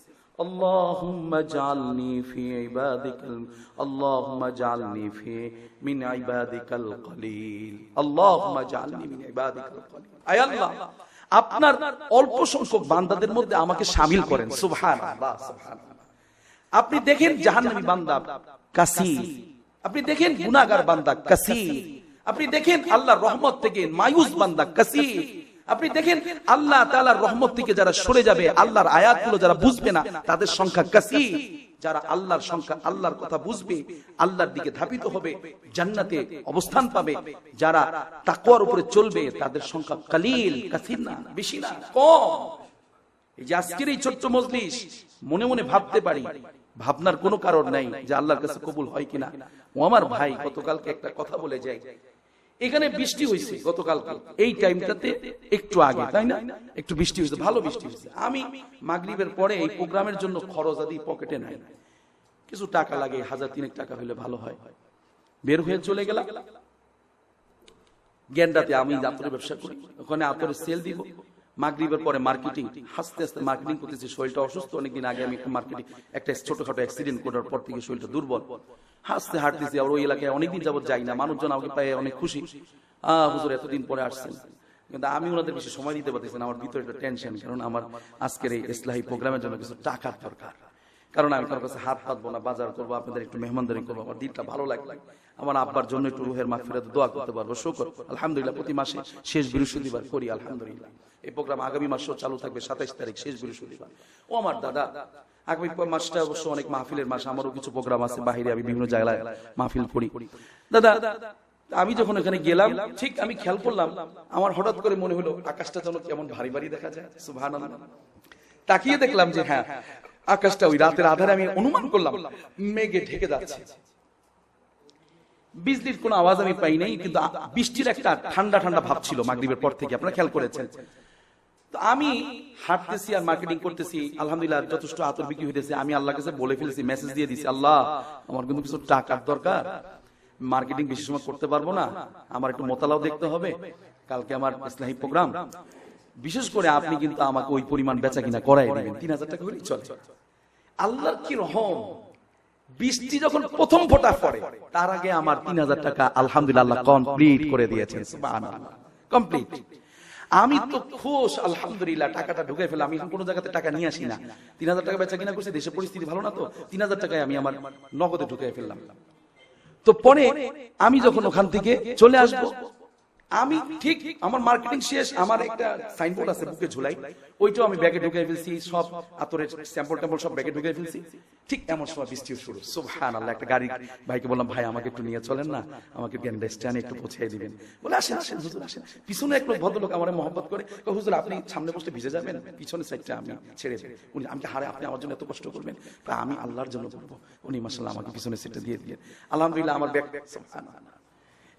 আল্লাহুম্মা জাআলনি ফি ইবাদিকাল, আল্লাহুম্মা জাআলনি ফি মিন ইবাদিকাল কলিল, আল্লাহুম্মা জাআলনি মিন ইবাদিকাল কলিল। আয় আল্লাহ, আপনার অল্প সংখ্যক বান্দাদের মধ্যে আমাকে শামিল করেন। সুবহানাল্লাহ, সুবহানাল্লাহ। আপনি দেখেন জাহান্নামী বান্দা কাসীর, আপনি দেখেন গুনাহগার বান্দা কাসীর, আপনি দেখেন আল্লাহর রহমত থেকে মায়ুস বান্দা কাসীর, আপনি দেখেন আল্লাহ তাআলার রহমত থেকে যারা সরে যাবে, আল্লাহর আয়াতগুলো যারা বুঝবে না, তাদের সংখ্যা কাসীর। যারা আল্লাহর সংখ্যা, আল্লাহর কথা বুঝবে, আল্লাহর দিকে ধাবিত হবে, জান্নাতে অবস্থান পাবে, যারা তাকওয়ার উপরে চলবে, তাদের সংখ্যা কালিল, কাসীর না, বেশি না, কম। এই যে আজকের এই ছোট্ট মজলিস, মনে মনে ভাবতে পারি, ভাবনার কোনো কারণ নাই যে আল্লাহর কাছে কবুল হয় কিনা। ও আমার ভাই, গতকালকে একটা কথা বলে যাই, এখানে বৃষ্টি হয়েছে গতকালকে এই টাইমটাতে, একটু আগে, তাই না? একটু বৃষ্টি হয়েছে, ভালো বৃষ্টি হয়েছে। আমি মাগরিবের পরে এই প্রোগ্রামের জন্য খরচ আদি পকেটে নাই, কিছু টাকা লাগে, 1000-3 টাকা হলে ভালো হয়। বের হয়ে চলে গেলাম গেন্ডাতে, আমি আতরের ব্যবসা করি, ওখানে আতরের সেল দিব। মাগরিবের পরে মার্কেটিং, হাসতে হাসতে মার্কেটিং করতেছি, শরীরটা অসুস্থ। অনেকদিন আগে আমি মার্কেটিং একটা ছোটখাটো অ্যাক্সিডেন্ট করার পর থেকে শরীরটা দুর্বল, হাসতে হাঁটতেছি। আর ওই এলাকায় অনেকদিন যাবত যাই না, মানুষজন আমাকে পায় অনেক খুশি, হুজুর এতদিন পরে আসছেন। কিন্তু আমি ওনাদের বেশি সময় দিতে পারতেছি না, আমার ভিতরে একটা টেনশন, কারণ আমার আজকের এই ইসলাহি প্রোগ্রামের জন্য কিছু টাকার দরকার। কারণ আমি কারোর কাছে হাত পাতবো না, বাজার করবো, আপনাদের একটু মেহমানদারি করবো, আমার দিনটা ভালো লাগবে, আমার আব্বার জন্য একটু রুহের মাগফিরাত দোয়া করতে পারবো। শুকর আলহামদুলিল্লাহ, প্রতি মাসে শেষ বৃহস্পতিবার করি আলহামদুলিল্লাহ। এই প্রোগ্রাম আগামী মাসেও চালু থাকবে, 27 তারিখ শেষ বৃহস্পতিবার। ও আমার দাদা, আগামী মাসটা অবশ্য অনেক মাহফিলের মাস, আমারও কিছু প্রোগ্রাম আছে বাইরে, আমি বিভিন্ন জায়গায় মাহফিল করি। দাদা, আমি যখন এখানে গেলাম, ঠিক আমি খেয়াল করলাম, আমার হঠাৎ করে মনে হলো আকাশটা যেন কেমন ভারী ভারী দেখা যায়। সুবহানাল্লাহ। তাকিয়ে দেখলাম যে হ্যাঁ, আকাশটা ওই রাতের আধারে আমি অনুমান করলাম মেঘে ঢেকে যাচ্ছে। বিজলির কোনো আওয়াজ আমি পাই নাই, কিন্তু বৃষ্টির একটা ঠান্ডা ঠান্ডা ভাব ছিল মাগরিবের পর থেকে, আপনারা খেয়াল করেছেন। তো আমি হাঁটতেছি আর মার্কেটিং করতেছি, আলহামদুলিল্লাহ যথেষ্ট আতর বিক্রি হইতেছে। আমি আল্লাহর কাছে বলে ফেলেছি, মেসেজ দিয়ে দিছি, আল্লাহ আমার কিন্তু কিছু টাকার দরকার, মার্কেটিং বেশি সময় করতে পারবো না, আমার একটু মোতালাও দেখতে হবে, কালকে আমার ইসলাহি প্রোগ্রাম, বিশেষ করে আপনি কিন্তু আমাকে ওই পরিমাণ বেচা কিনা করাই দিবেন, 3000 টাকা হলেই চলে। আল্লাহর কি রহম, বৃষ্টি যখন প্রথম ফোঁটা পড়ে, তার আগে আমার 3000 টাকা আলহামদুলিল্লাহ আল্লাহ কমপ্লিট করে দিয়েছেন। সুবহানাল্লাহ, কমপ্লিট। আমি তো খুশ, আলহামদুলিল্লাহ, টাকাটা ঢুকে ফেলে। আমি কোনো জায়গাতে টাকা নিয়ে আসি না, 3000 টাকা বেচা কিনা করছি, দেশের পরিস্থিতি ভালো না, তো 3000 টাকায় আমি আমার নগদে ঢুকে ফেললাম। তো পরে আমি যখন ওখান থেকে চলে আসবো, আমি ঠিক আমার মার্কেটিং শেষ, আমার একটা সাইনবোর্ড আছে বুকে ঝুলাই, ওইটাও আমি ব্যাগে ঢুকাই ফেলছি, সব আতরের স্যাম্পল ট্যাম্পল সব ব্যাগে ঢুকাই ফেলছি। ঠিক এমন সময় বৃষ্টি শুরু। সুবহানাল্লাহ। একটা গাড়ি ভাইকে বললাম, ভাই আমাকে একটু নিয়ে চলেন না, আমাকে স্ট্যান্ডে একটু পৌঁছে দিবেন। বলে আসেন আসেন হুজুর আসেন। পিছনে এক লোক ভদ্রলোক আমার মহব্বত করে, হুজুর আপনি সামনে বসলে ভিজে যাবেন, পিছনে সাইডটা আমি ছেড়ে দেন। উনি আমি হারে, আপনি আমার জন্য এত কষ্ট করবেন, আমি আল্লাহর জন্য করবো। উনি মাশাআল্লাহ আমাকে পিছনে সিটটা দিয়ে দিলেন, আলহামদুলিল্লাহ আমার ব্যাগ। সুবহানাল্লাহ।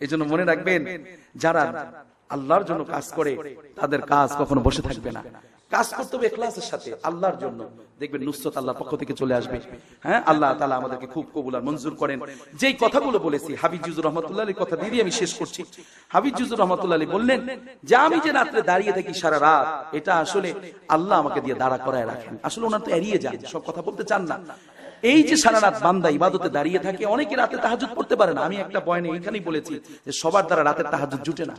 এই জন্য মনে রাখবেন, যারা আল্লাহর জন্য কাজ করে তাদের কাজ কখনো বসে থাকবে না, কাজ করতে হবে ইখলাসের সাথে আল্লাহর জন্য, দেখবেন নুসরত আল্লাহর পক্ষ থেকে চলে আসবে। হ্যাঁ, আল্লাহ তাআলা আমাদেরকে খুব কবুল আর মঞ্জুর করেন। যেই কথাগুলো বলেছি, হাবিব জুজুর রহমাতুল্লাহ আলাইহির কথা দিয়ে আমি শেষ করছি। হাবিব জুজুর রহমাতুল্লাহ আলাইহি বললেন যে আমি যে রাতে দাঁড়িয়ে থাকি সারা রাত, এটা আসলে আল্লাহ আমাকে দিয়ে দাঁড়া করায় রাখেন। আসলে ওনার তো এড়িয়ে যান, সব কথা বলতে চান না। এই যে সারা রাত বান্দা ইবাদতে দাঁড়িয়ে থাকে, অনেকে রাতে তাহাজ্জুদ পড়তে পারে না। আমি একটা বয়ানে এখানেই বলেছি যে সবার দ্বারা রাতের তাহাজ্জুদ জুটে না,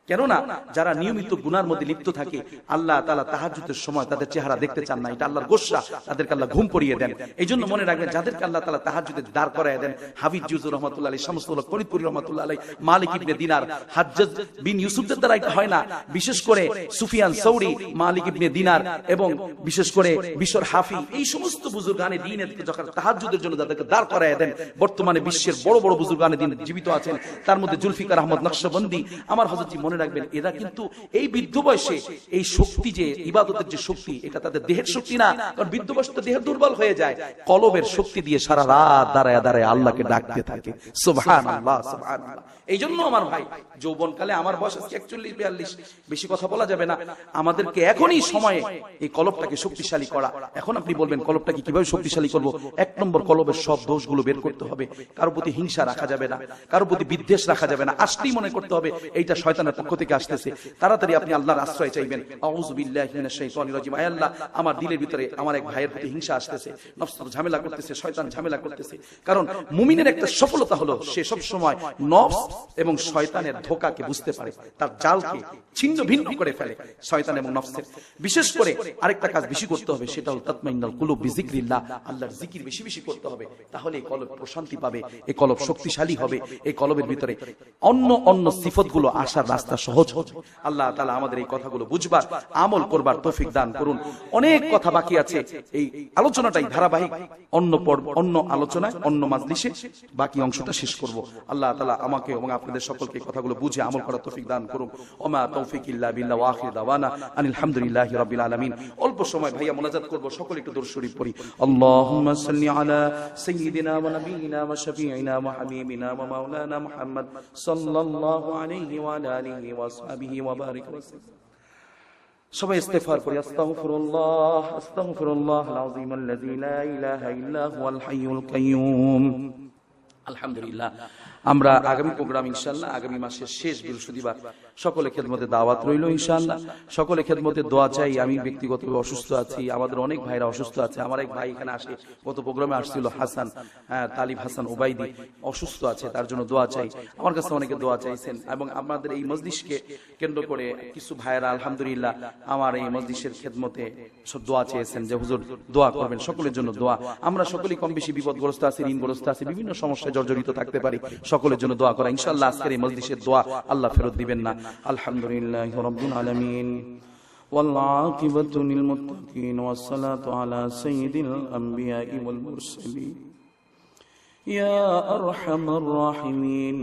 কেননা যারা নিয়মিত গুনার মধ্যে লিপ্ত থাকে আল্লাহ তাআলা তাহাজ্জুদের সময় তাদের চেহারা দেখতে চান না, এটা আল্লাহর গোসা, তাদেরকে আল্লাহ ঘুম পড়িয়ে দেন। এই জন্য মনে রাখবেন, যাদেরকে আল্লাহ তাআলা তাহাজ্জুদে দাঁড় করায় দেন, হাফিজ জুজুর রহমাতুল্লাহ আলাইহি, শামসুল হক ফরিদপুরি রহমাতুল্লাহ আলাইহি, মালিক ইবনে দিনার, হাজ্জাজ বিন ইউসুফদের দ্বারা এটা হয় না। বিশেষ করে সুফিয়ান সৌরি, মালিক ইবনে দিনার এবং বিশেষ করে বিশর হাফি, এই সমস্ত বুজুর্গানে দ্বীনের যখন তাহাজ্জুদের জন্য যাদেরকে দাঁড় করায় দেন, বর্তমানে বিশ্বের বড় বড় বুজুর্গানে দ্বীন জীবিত আছেন, তার মধ্যে জুলফিকার আহমদ নকশবন্দি। আমার হযরতজি মনে রাখবেন, এরা কিন্তু এই বৃদ্ধ বয়সে এই শক্তি, যে ইবাদতের যে শক্তি, এটা তাদের দেহের শক্তি না, কারণ বৃদ্ধ বয়সে তো দেহ দুর্বল হয়ে যায়, কলবের শক্তি দিয়ে সারা রাত দাঁড়ায় দাঁড়ায় আল্লাহকে ডাকতে থাকে। সুবহানাল্লাহ, সুবহানাল্লাহ। এই জন্য আমার ভাই, যৌবনকালে, আমার বয়স আজকে 41-42, বেশি কথা বলা যাবে না, আমাদেরকে এখনই সময়ে এই কলবটাকে শক্তিশালী করা। এখন আপনি বলবেন কলবটাকে কিভাবে শক্তিশালী করব? 1 নম্বর, কলবের সব দোষগুলো বের করতে হবে। কারো প্রতি হিংসা রাখা যাবে না, কারো প্রতি বিদ্বেষ রাখা যাবে না। আসলেই মনে করতে হবে এইটা শয়তানের পক্ষ থেকে আসতেছে, তাড়াতাড়ি আপনি আল্লাহর আশ্রয় চাইবেন। আউযু বিল্লাহি মিনাশ শাইতানির রাজিম। আয় আল্লাহ, আমার দিলের ভিতরে আমার এক ভাইয়ের প্রতি হিংসা আসতেছে, নফস ঝামেলা করতেছে, শয়তান ঝামেলা করতেছে। কারণ মুমিনের একটা সফলতা হলো সে সব সময় নফস এবং শয়তানের ধোঁকাকে বুঝতে পারে, তার জালকে ছিন্ন ভিন্ন করে ফেলে শয়তান এবং নফসের। বিশেষ করে আরেকটা কাজ বেশি করতে হবে, সেটা হলো তাতমাইন্নাল কুলুব বিযিকরিল্লাহ, আল্লাহর জিকির বেশি বেশি করতে হবে। তাহলে এই কলব প্রশান্তি পাবে, এই কলব শক্তিশালী হবে, এই কলবের ভিতরে অন্য সিফতগুলো আসার রাস্তা সহজ হবে। আল্লাহ তাআলা আমাদের এই কথাগুলো বুঝবার, আমল করবার তৌফিক দান করুন। অনেক কথা বাকি আছে, এই আলোচনাটাই ধারাবাহিক, অন্য আলোচনায়, অন্য মাজলিসে বাকি অংশটা শেষ করব। আল্লাহ তাআলা আমাকে এবং আপনাদের সকলকে কথাগুলো বুঝে আমল করার তৌফিক দান করুন। ওমা তৌফিক ইল্লা বিল্লাহ, ওয়া আখির দাওয়ানা আনিল হামদুলিল্লাহি রাব্বিল আলামিন। অল্প সময় ভাইয়া মুনাজাত করব, সকলে একটু দরুদ শরীফ পড়ি। আল্লাহুম্মা সাল্লি আলা সাইয়্যিদিনা ওয়া নাবিয়িনা ওয়া শাফিঈনা ওয়া হাবিবিনা ওয়া মাওলানা মুহাম্মদ সাল্লাল্লাহু আলাইহি ওয়া আলা আলিহি ওয়া আসহাবিহি ওয়া বারিক ওয়া সাল্লাম। সবাই ইস্তিগফার করি। আস্তাগফিরুল্লাহ, আস্তাগফিরুল্লাহাল আযীমাল্লাযী লা ইলাহা ইল্লা হুয়াল হাইয়ুল কাইয়্যুম। আলহামদুলিল্লাহ, আমরা আগামী প্রোগ্রাম ইনশাআল্লাহ আগামী মাসের শেষ বৃহস্পতিবার, সকলে খেদমতে দাওয়াত রইল ইনশাআল্লাহ। সকলে খেদমতে দোয়া চাই। আমি ব্যক্তিগতভাবে অসুস্থ আছি, আমাদের অনেক ভাইরা অসুস্থ আছে। আমার এক ভাই এখানে আসে, গত প্রোগ্রামে আসছিল হাসান, তালিব হাসান ওবাইদি, অসুস্থ আছে, তার জন্য দোয়া চাই। আমার কাছে অনেকে দোয়া চাইছেন, এবং আমাদের এই মজলিসকে কেন্দ্র করে কিছু ভাইরা আলহামদুলিল্লাহ আমার এই মজলিসের খেদমতে সব দোয়া চেয়েছেন যে হুজুর দোয়া করবেন, সকলের জন্য দোয়া। আমরা সকলেই কম বেশি বিপদগ্রস্ত আছি, ঋণগ্রস্ত আছি, বিভিন্ন সমস্যায় জর্জরিত থাকতে পারি, সকলের জন্য দোয়া করা। ইনশাআল্লাহ আজকের এই মজলিসের দোয়া আল্লাহ ফেরত দিবেন না। আলহামদুলিল্লাহি রাব্বিল আলামিন, ওয়াল আকিবাতু লিল মুত্তাকিন, ওয়াস সালাতু আলা সাইয়্যিদিল আমবিয়াই ওয়াল মুরসালিন, ইয়া আরহামার রাহিমিন।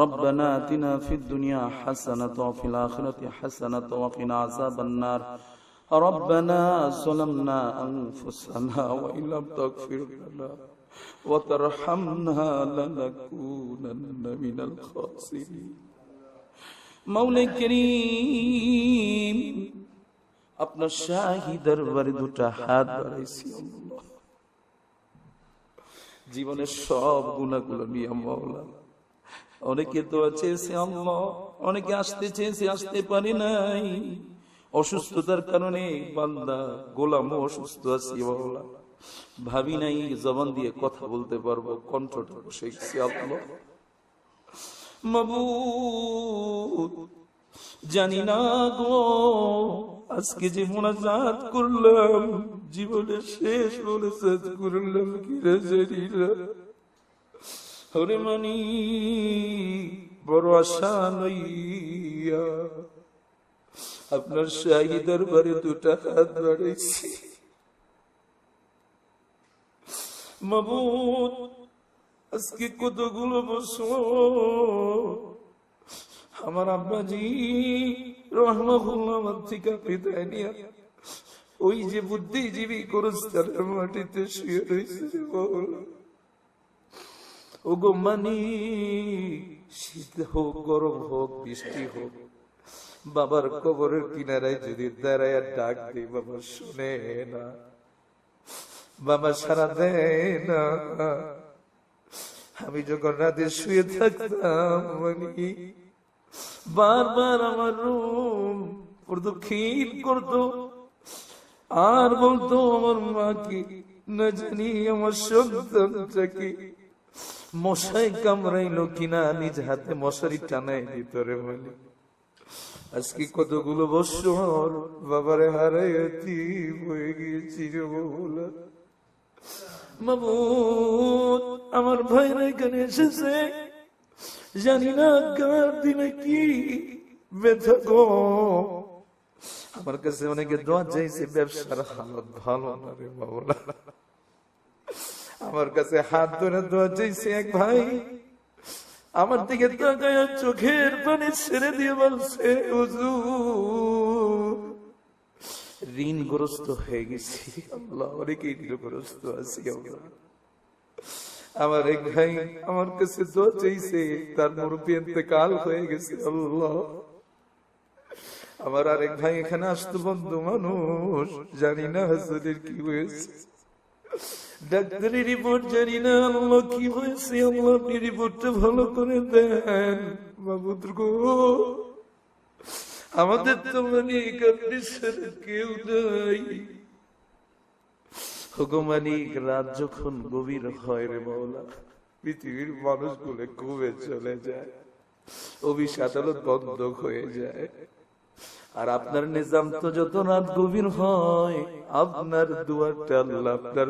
ربنا آتنا في الدنيا حسنة وفي الآخرة حسنة وقنا عذاب النار. ربنا ظلمنا أنفسنا وإن لم تغفر لنا وترحمنا لنكونن من الخاسرين. مولا كريم, আপনার শাহী দরবারে দুটা হাত বাড়াইছি আল্লাহ, জীবনের সব গুনাহগুলো নিয়ে মাওলা। অনেকে দোয়া চেয়েছে আল্লাহ, অনেকে আসতে চেয়েছে, আসতে পারে নাই, অসুস্থতার কারণে বান্দা গোলাম অসুস্থ আছি মাওলা, ভাবি নাই জবান দিয়ে কথা বলতে পারবো, কণ্ঠটা বসে গেছে আল্লাহ। মাবুদ, জানি না গো আজকে যে মুনাজাত করলাম জীবনের শেষ মুনাজাত করলাম কিরা জানি না। ওরে মানি বড় আশা লইয়া আপনার শাহী দরবারে দুটা হাত বাড়াইছি মাবুদ। আজকে কতগুলো বছর আমার আব্বাজি রহমাহুল্লাহ আমার থেকে বিদায় নিয়া ওই যে বুদ্ধিজীবী গোরস্থানের মাটিতে শুয়ে রয়েছে ও গো মানি, শীত হোক গরম হোক বৃষ্টি হোক, বাবার কবরের কিনারায় যদি দাঁড়ায় ডাক দিই বাবা শুনে না, বাবা সারা দেয় না। আমি যখন রাতে শুয়ে থাকতাম মানি বারবার আমার রুম প্রদক্ষিণ করতো আর বলতো আমার মাকে, না জানি আমার সন্তানটাকে মশাই কামড়াইলো কিনা, নিজ হাতে মশারি টানাই দিত রে মালিক। আজকে কতগুলো বছর বাবারে হারাইয়াতি হয়ে গিয়েছি রে মৌলা। মাবুদ, আমার ভাইরা এখানে এসেছে, জানি না কার দিনে কি ব্যথা গো। আমার কাছে অনেকে দোয়া চাইছে, ব্যবসার হালত ভালো না রে মৌলা। আমার কাছে হাত ধরে দোয়া চাইছে এক ভাই, আমার দিকে তাকায় চোখের পানি ছেড়ে দিয়ে বলছে, হুজুর ঋণগ্রস্ত হয়ে গেছি আল্লাহ, অনেকে ঋণগ্রস্ত আছি আল্লাহ। আমার এক ভাই আমার কাছে দোয়া চাইছে, তার মুরব্বী ইন্তেকাল হয়ে গেছে আল্লাহ। আমার আরেক ভাই এখানে আসতো বন্ধু মানুষ, জানি না হাসুদের কি হয়েছে, ডাক্তারের রিপোর্ট জানি না আল্লাহ কি হয়েছে। আল্লাহ আপনি রিপোর্টটা ভালো করে দেন মাবুদ গো। আমাদের তো মালিক আপনি ছাড়া কেউ নাই। হুকুমালিক রাত যখন গভীর হয় রে মৌলা, পৃথিবীর মানুষগুলো কমে চলে যায়, অফিস আদালত বন্ধ হয়ে যায়। আর আপনার নিজাম তো যত রাত গভীর হয়, আপনার দুয়ারটা আল্লাহ, আপনার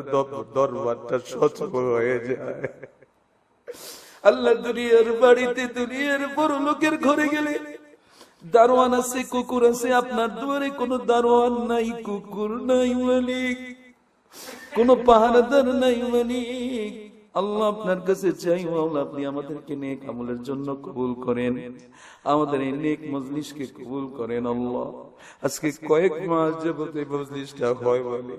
দরবারটা সচল হয়ে যায়। আল্লাহ দুনিয়ার বাড়িতে, দুনিয়ার বড় লোকের ঘরে গেলে দারোয়ান আছে, কুকুর আছে, আপনার দুয়ারে কোনো দারোয়ান নাই, কুকুর নাই মালিক, কোন পাহারাদার নাই মালিক। আল্লাহ আপনার কাছে চাই মাওলা, আপনি আমাদেরকে নেক আমলের জন্য কবুল করেন, আমাদের এই নেক মজলিসকে কবুল করেন আল্লাহ। আজকে কয়েক মাস যাবত এই মজলিসটা হয় বলে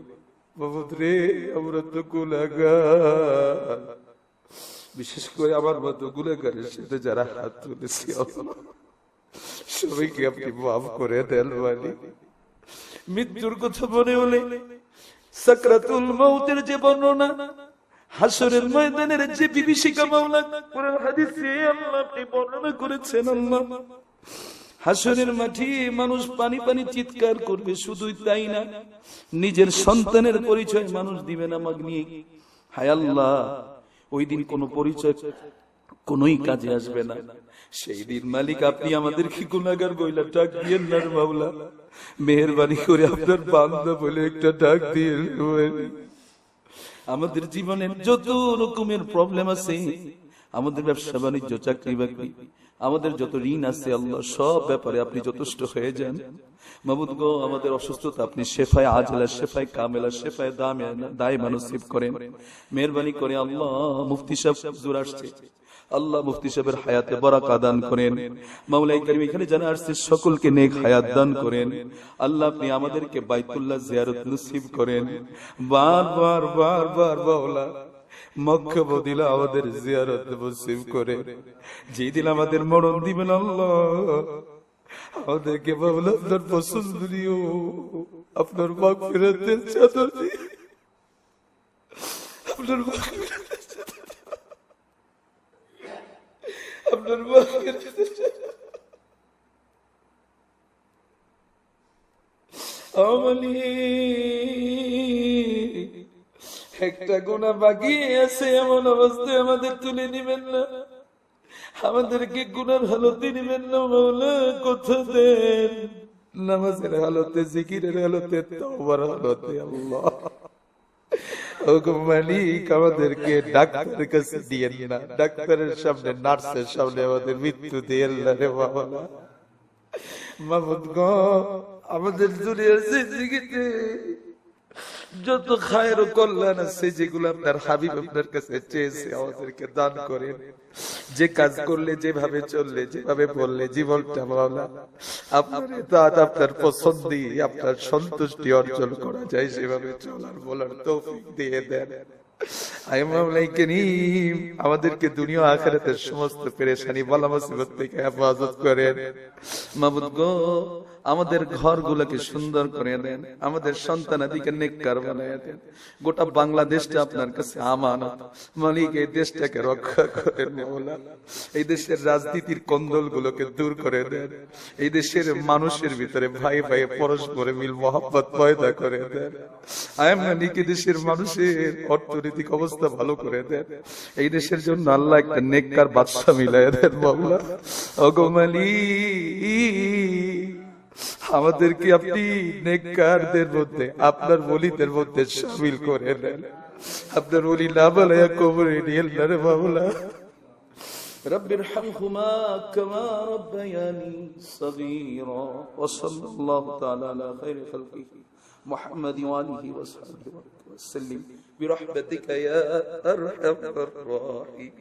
বাবুদ রে, আমরা তো গুনাহগার, বিশেষ করে আমার মতো গুনাহগারের সাথে যারা হাত তুলেছি আল্লাহ, সবাইকে আপনি মাফ করে দেন মালিক। মৃত্যুর কথা মনে হলে, সাকরাতুল মউতের যে বর্ণনা, হাসরের ময়দানের যে বিভীষিকা মাওলা কোরআন হাদিসে আল্লাহ আপনি বর্ণনা করেছেন আল্লাহ। হাসরের মাঠে মানুষ পানি পানি চিৎকার করবে, শুধুই তাই না, নিজের সন্তানের পরিচয় মানুষ দিবে না মাগনি। হায় আল্লাহ, ওই দিন কোন পরিচয় কোনই কাজে আসবে না। সেই দিন মালিক আপনি আমাদেরকে গুনাহগার বইলা ডাক দিয়েন না মাওলা, মেহেরবানি করে আপনার বান্দা বলে একটা ডাক দিয়ে। আমাদের জীবনের যত রকমের প্রবলেম আছে, আমাদের ব্যবসা বাণিজ্য, চাকরি বাকরি, আমাদের যত ঋণ আছে আল্লাহ, সব ব্যাপারে আপনি যথেষ্ট হয়ে যান মাবুদ গো। আমাদের অসুস্থতা আপনি শেফায়ে আজলা, শেফায়ে কামেলা, শেফায়ে দায়মা নসিব করেন মেহেরবানি করে আল্লাহ। মুফতি সাহেব হুজুর আসছে আল্লাহ, মুফতি সাহেবের হায়াতে বরাকা দান করেন মাওলাই কারীম। এখানে যারা আসছে সকলকে নেক হায়াত দান করেন আল্লাহ। আপনি আমাদেরকে বাইতুল্লাহ জিয়ারত নসিব করেন। বারবার বারবার মাওলা মক্কা মদিনা আমাদের জিয়ারত নসিব করে। যেদিন আমাদের মরণ দিবেন আল্লাহ, আমাদেরকে মাওলা আপনার পছন্দনীয়, আপনার মাগফিরাতের চাদর দিয়ে, আপনার মাগফিরাতের চাদর, আপনার মাগফিরাতের চাদর একটা গুনাহ বাকি আছে, এমন অবস্থায় আমাদের তুলে নিবেন না, আমাদেরকে গুনার হালতে নিবেন না মাওলা। কথা দেন নামাজের হালতে, জিকিরের হালতে, তওবার হালতে আল্লাহ। ওগো মালিক, আমাদেরকে ডাক্তারের কাছে দিয়েন না, ডাক্তারের সামনে, নার্সের সামনে আমাদের মৃত্যু দিয়েন না রে মাওলা। মাবুদ গো, আমাদের দুনিয়ার জিন্দেগিতে যত খায়ের ও কল্যাণ আছে, যেগুলো আপনার হাবিব আপনার কাছে চেয়েছে, আমাদেরকে দান করেন। যে কাজ করলে, যেভাবে চললে, যেভাবে বললে জীবনটা মাওলা আপনার ইতাআত, আপনার পছন্দি, আপনার সন্তুষ্টি অর্জন করা যায়, সেভাবে চলার বলার তৌফিক দিয়ে দেন। আয় মাওলাই কারীম, আমাদেরকে দুনিয়া আখিরাতের সমস্ত পেরেশানি বালা মুসিবত থেকে হেফাজত করেন মাবুদ গো। আমাদের ঘরগুলোকে সুন্দর করে দেন, আমাদের সন্তানাদিকে নেককার বানায় দেন। গোটা বাংলাদেশটা আপনার কাছে আমানত মালিক, এই দেশটাকে রক্ষা করেন মাওলা। এই দেশের রাজনীতির কন্দলগুলোকে দূর করে দেন। এই দেশের মানুষের ভিতরে ভাই ভাই পরস্পরে মিল মহব্বত পয়দা করে দেন। আয় মালিক, এই দেশের মানুষের অর্থনৈতিক অবস্থা ভালো করে দেন। এই দেশের জন্য আল্লাহ একটা নেককার বাদশা মিলায় দেন মাওলা। ওগো মালিক, আমাদেরকে আপনি নেককারদের মধ্যে, আপনার ওলিদের মধ্যে শামিল করে নেন। আপনার ওলি না বানায়া কবরে নিয়ে আল্লাহ রে মাওলা। رب ارحمهما كما ربياني صغيرا وصلى الله تعالى على خير خلقه محمد وآله وصحبه وسلم برحمتك يا أرحم الراحمين.